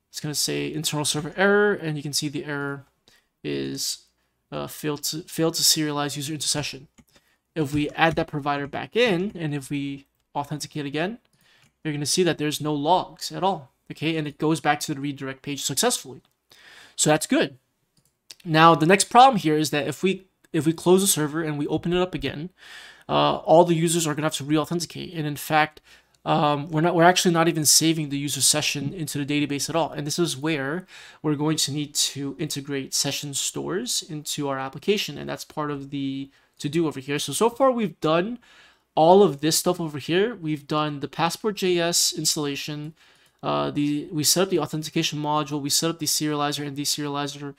It's going to say internal server error, and you can see the error is failed to serialize user into session. If we add that provider back in, and if we authenticate again, you're going to see that there's no logs at all. Okay, and it goes back to the redirect page successfully. So that's good. Now the next problem here is that if we close the server and we open it up again, all the users are going to have to re-authenticate. And in fact, we're actually not even saving the user session into the database at all. And this is where we're going to need to integrate session stores into our application, and that's part of the to-do over here. So far we've done all of this stuff over here. We've done the Passport.js installation. We set up the authentication module. We set up the serializer and deserializer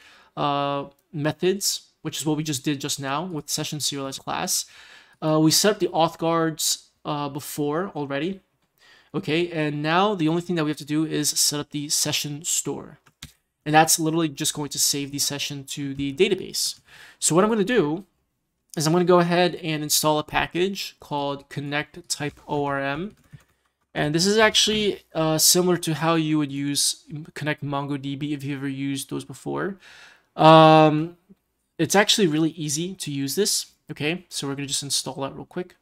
methods, which is what we just did just now with session serialized class. We set up the auth guards before already. Okay, and now the only thing that we have to do is set up the session store. And that's literally just going to save the session to the database. So what I'm going to do is I'm going to go ahead and install a package called connect type ORM. And this is actually similar to how you would use connect MongoDB if you ever used those before. It's actually really easy to use this. Okay, so we're going to just install that real quick.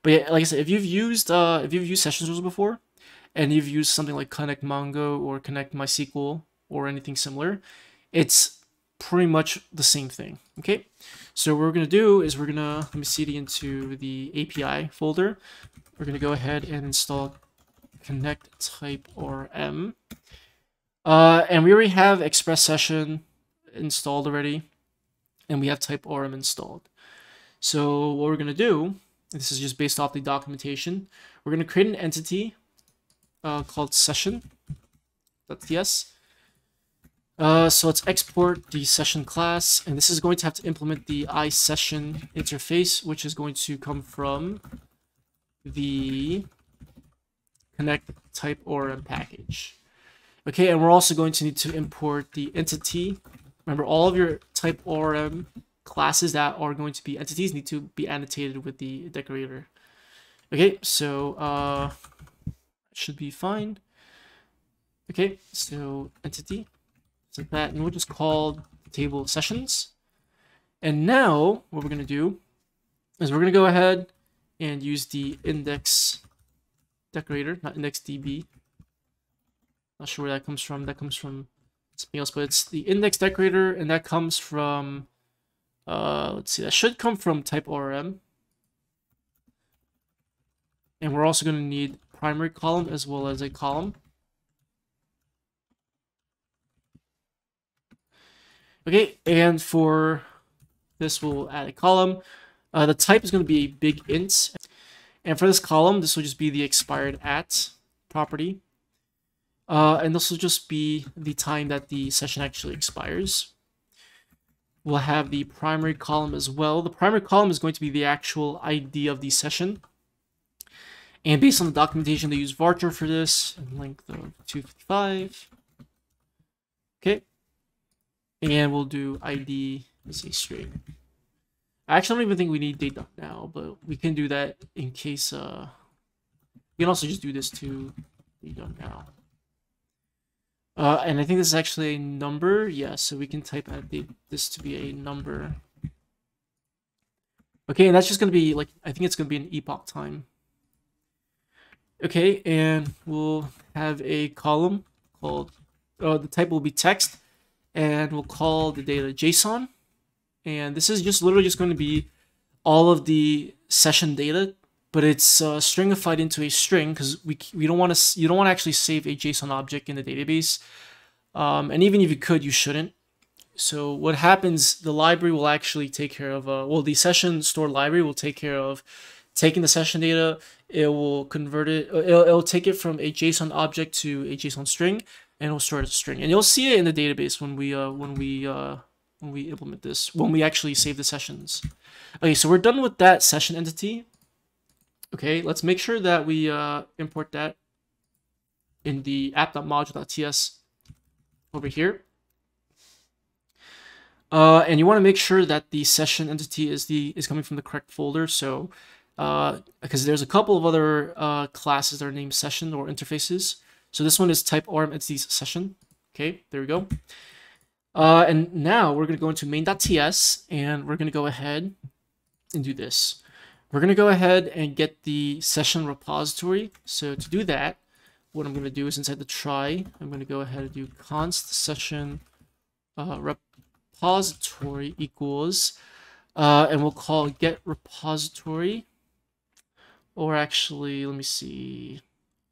But yeah, like I said, if you've used session stores before, and you've used something like connect Mongo or connect MySQL or anything similar, it's pretty much the same thing. Okay, so what we're gonna do is we're gonna, let me cd into the API folder. We're gonna go ahead and install connect type ORM. And we already have Express Session installed already, and we have type ORM installed. So what we're gonna do, this is just based off the documentation, we're gonna create an entity called session.ts. So let's export the session class, and this is going to have to implement the iSession interface, which is going to come from the connect type ORM package. Okay, and we're also going to need to import the entity. Remember, all of your type ORM classes that are going to be entities need to be annotated with the decorator. Okay, so should be fine. Okay, so entity, like that, and we'll just call the table sessions. And now what we're gonna do is we're gonna go ahead and use the index decorator, not index DB. Not sure where that comes from. That comes from something else, but it's the index decorator, and that comes from let's see, that should come from type ORM. And we're also going to need primary column as well as a column. Okay, and for this we'll add a column. The type is going to be a big int, and for this column this will just be the expired at property, and this will just be the time that the session actually expires. We'll have the primary column as well. The primary column is going to be the actual ID of the session. And based on the documentation, they use varchar for this, and length of 255. Okay. And we'll do ID as a string. I actually don't even think we need date now, but we can do that in case, we can also just do this to date now. And I think this is actually a number. Yeah, so we can type out this to be a number. Okay, and that's just going to be like, I think it's going to be an epoch time. Okay, and we'll have a column called, the type will be text, and we'll call the data JSON. And this is just literally just going to be all of the session data, but it's stringified into a string because you don't want to actually save a JSON object in the database, and even if you could, you shouldn't. So what happens, the library will actually take care of, well, the session store library will take care of taking the session data. It will convert it, it'll take it from a JSON object to a JSON string, and it'll store it as a string. And you'll see it in the database when we implement this, when we actually save the sessions. Okay, so we're done with that session entity. Okay, let's make sure that we import that in the app.module.ts over here. And you want to make sure that the session entity is coming from the correct folder. So because there's a couple of other classes that are named session or interfaces. So this one is type ORM entities session. Okay, there we go. And now we're going to go into main.ts, and we're going to go ahead and do this. We're going to go ahead and get the session repository. So to do that, what I'm going to do is inside the try, I'm going to go ahead and do const session repository equals, and we'll call get repository, or actually, let me see.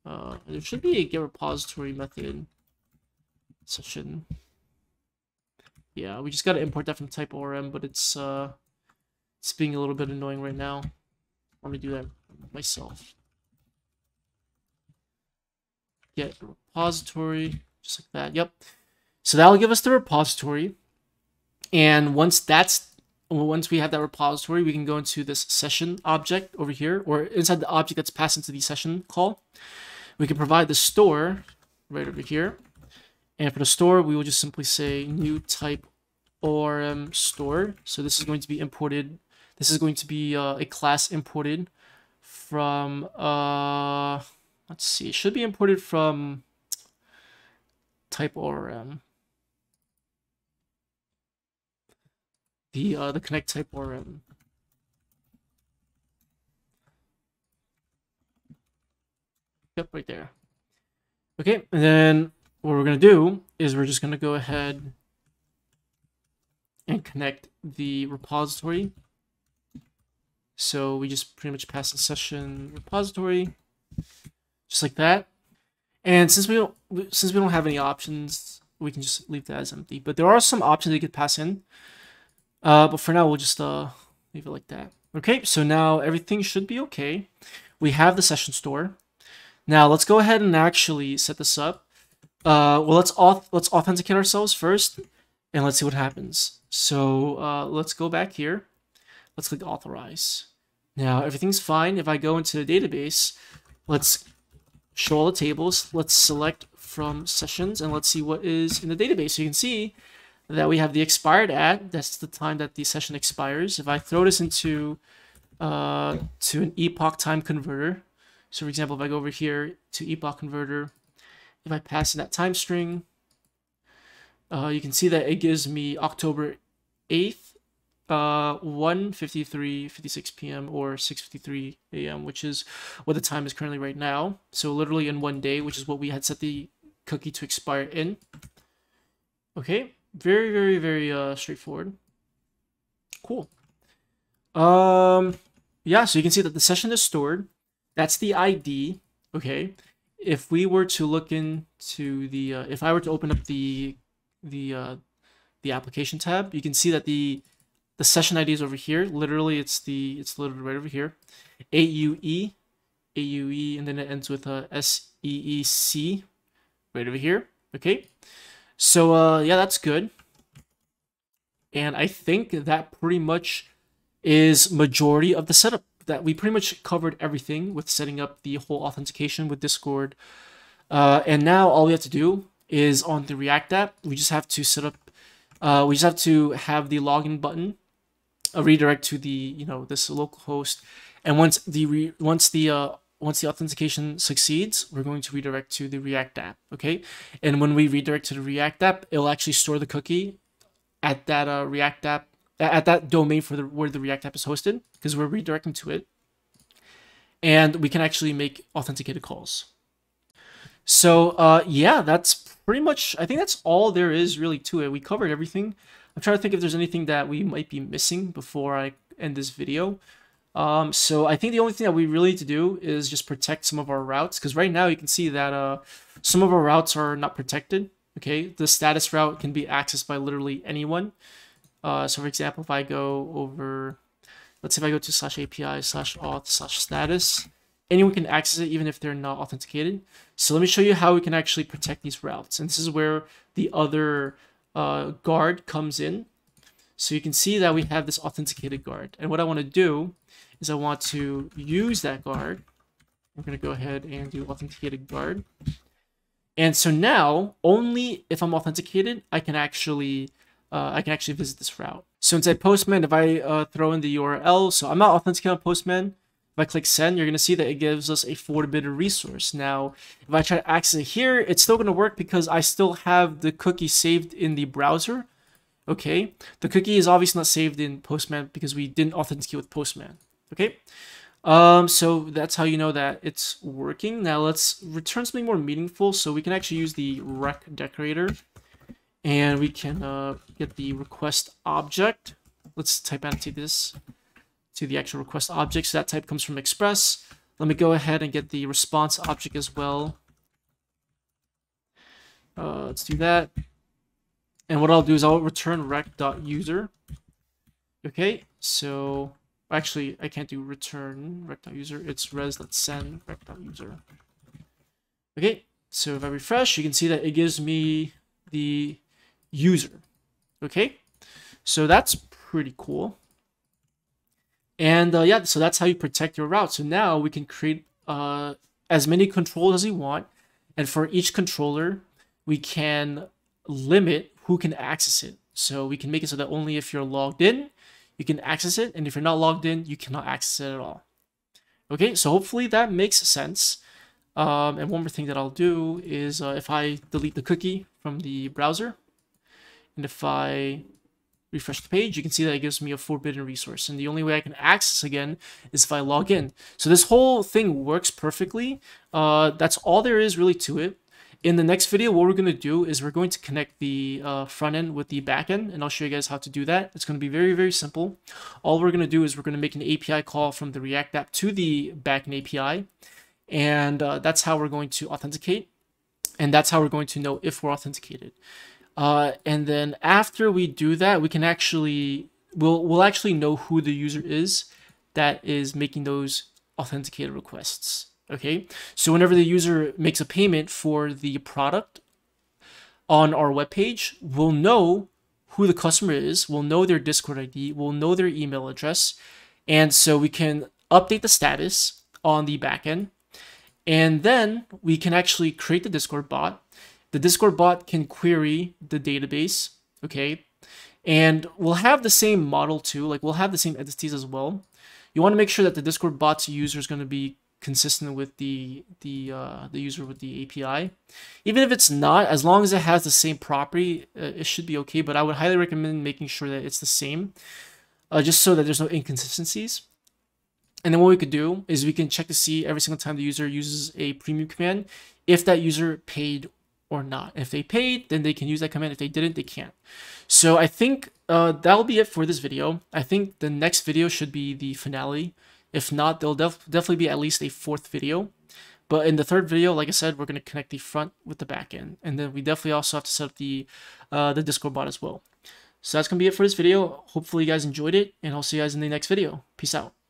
There should be a get repository method session. Yeah, we just got to import that from type ORM, but it's being a little bit annoying right now. Let me do that myself. Get repository, just like that. Yep. So that'll give us the repository, and once we have that repository, we can go into this session object over here, or inside the object that's passed into the session call. We can provide the store right over here. And for the store, we will just simply say new type ORM store. So this is going to be imported. This is going to be a class imported from, let's see, it should be imported from type ORM. The connect type ORM. Yep, right there. Okay, and then what we're going to do is we're just going to go ahead and connect the repository. So we just pretty much pass the session repository, just like that. And since we don't have any options, we can just leave that as empty. But there are some options you could pass in. But for now, we'll just leave it like that. Okay, so now everything should be okay. We have the session store. Now let's go ahead and actually set this up. Well, let's authenticate ourselves first, and let's see what happens. So let's go back here. Let's click authorize. Now everything's fine. If I go into the database, let's show all the tables. Let's select from sessions, and let's see what is in the database. So you can see that we have the expired at. That's the time that the session expires. If I throw this into to an epoch time converter, so for example, if I go over here to epoch converter, if I pass in that time string, you can see that it gives me October 8th, 1:56 p.m. or 6:53 a.m., which is what the time is currently right now. So literally in one day, which is what we had set the cookie to expire in. Okay, very, very, very straightforward. Cool. Yeah, so you can see that the session is stored. That's the ID. Okay. If we were to look into the, if I were to open up the application tab, you can see that the session ID is over here. Literally, it's literally right over here. AUE, and then it ends with a SEEC right over here. Okay. So yeah, that's good. And I think that pretty much is majority of the setup. That we pretty much covered everything with setting up the whole authentication with Discord. And now all we have to do is on the React app, we just have to set up, we just have to have the login button redirect to the, this local host. And once the authentication succeeds, we're going to redirect to the React app. Okay. And when we redirect to the React app, it'll actually store the cookie at that React app, at that domain for where the React app is hosted, because we're redirecting to it. And we can actually make authenticated calls. So yeah, that's pretty much, I think that's all there is really to it. We covered everything. I'm trying to think if there's anything that we might be missing before I end this video. So I think the only thing that we really need to do is just protect some of our routes, because right now you can see that some of our routes are not protected. Okay, the status route can be accessed by literally anyone. So for example, if I go over, let's say if I go to /API/auth/status, anyone can access it even if they're not authenticated. So let me show you how we can actually protect these routes. And this is where the other guard comes in. So you can see that we have this authenticated guard. And what I want to do is I want to use that guard. We're going to go ahead and do authenticated guard. And so now, only if I'm authenticated, I can actually visit this route. So inside Postman, if I throw in the URL, so I'm not authenticated on Postman. If I click send, you're going to see that it gives us a 4-bit resource. Now, if I try to access it here, it's still going to work because I still have the cookie saved in the browser. Okay, the cookie is obviously not saved in Postman because we didn't authenticate with Postman. Okay, so that's how you know that it's working. Now let's return something more meaningful. So we can actually use the rec decorator, and we can get the request object. Let's type annotate this to the actual request object. So that type comes from Express. Let me go ahead and get the response object as well. Let's do that. And what I'll do is I'll return rec.user. Okay, so actually I can't do return rec.user. It's res.send rec.user. Okay, so if I refresh, you can see that it gives me the user. Okay, so that's pretty cool. And yeah, so that's how you protect your route. So now we can create as many controls as we want. And for each controller, we can limit who can access it. So we can make it so that only if you're logged in, you can access it. And if you're not logged in, you cannot access it at all. Okay, so hopefully that makes sense. And one more thing that I'll do is if I delete the cookie from the browser, and if I refresh the page, you can see that it gives me a forbidden resource. And the only way I can access again is if I log in. So this whole thing works perfectly. That's all there is really to it. in the next video, what we're going to do is we're going to connect the front end with the back end, and I'll show you guys how to do that. It's going to be very, very simple. All we're going to do is we're going to make an API call from the React app to the backend API, and that's how we're going to authenticate, and that's how we're going to know if we're authenticated. And then after we do that, we can actually we'll actually know who the user is that is making those authenticated requests. Okay, so whenever the user makes a payment for the product on our webpage, we'll know who the customer is, we'll know their Discord ID, we'll know their email address, and so we can update the status on the backend, and then we can actually create the Discord bot. The Discord bot can query the database, okay, and we'll have the same model too, like we'll have the same entities as well. You want to make sure that the Discord bot's user is going to be consistent with the user with the API. Even if it's not, as long as it has the same property, it should be okay. But I would highly recommend making sure that it's the same, just so that there's no inconsistencies. And then what we could do is we can check to see every single time the user uses a premium command if that user paid or not. If they paid, then they can use that command. If they didn't, they can't. So I think that'll be it for this video. I think the next video should be the finale. If not, there'll definitely be at least a fourth video. But in the third video, like I said, we're going to connect the front with the back end. And then we definitely also have to set up the Discord bot as well. So that's going to be it for this video. Hopefully you guys enjoyed it, and I'll see you guys in the next video. Peace out.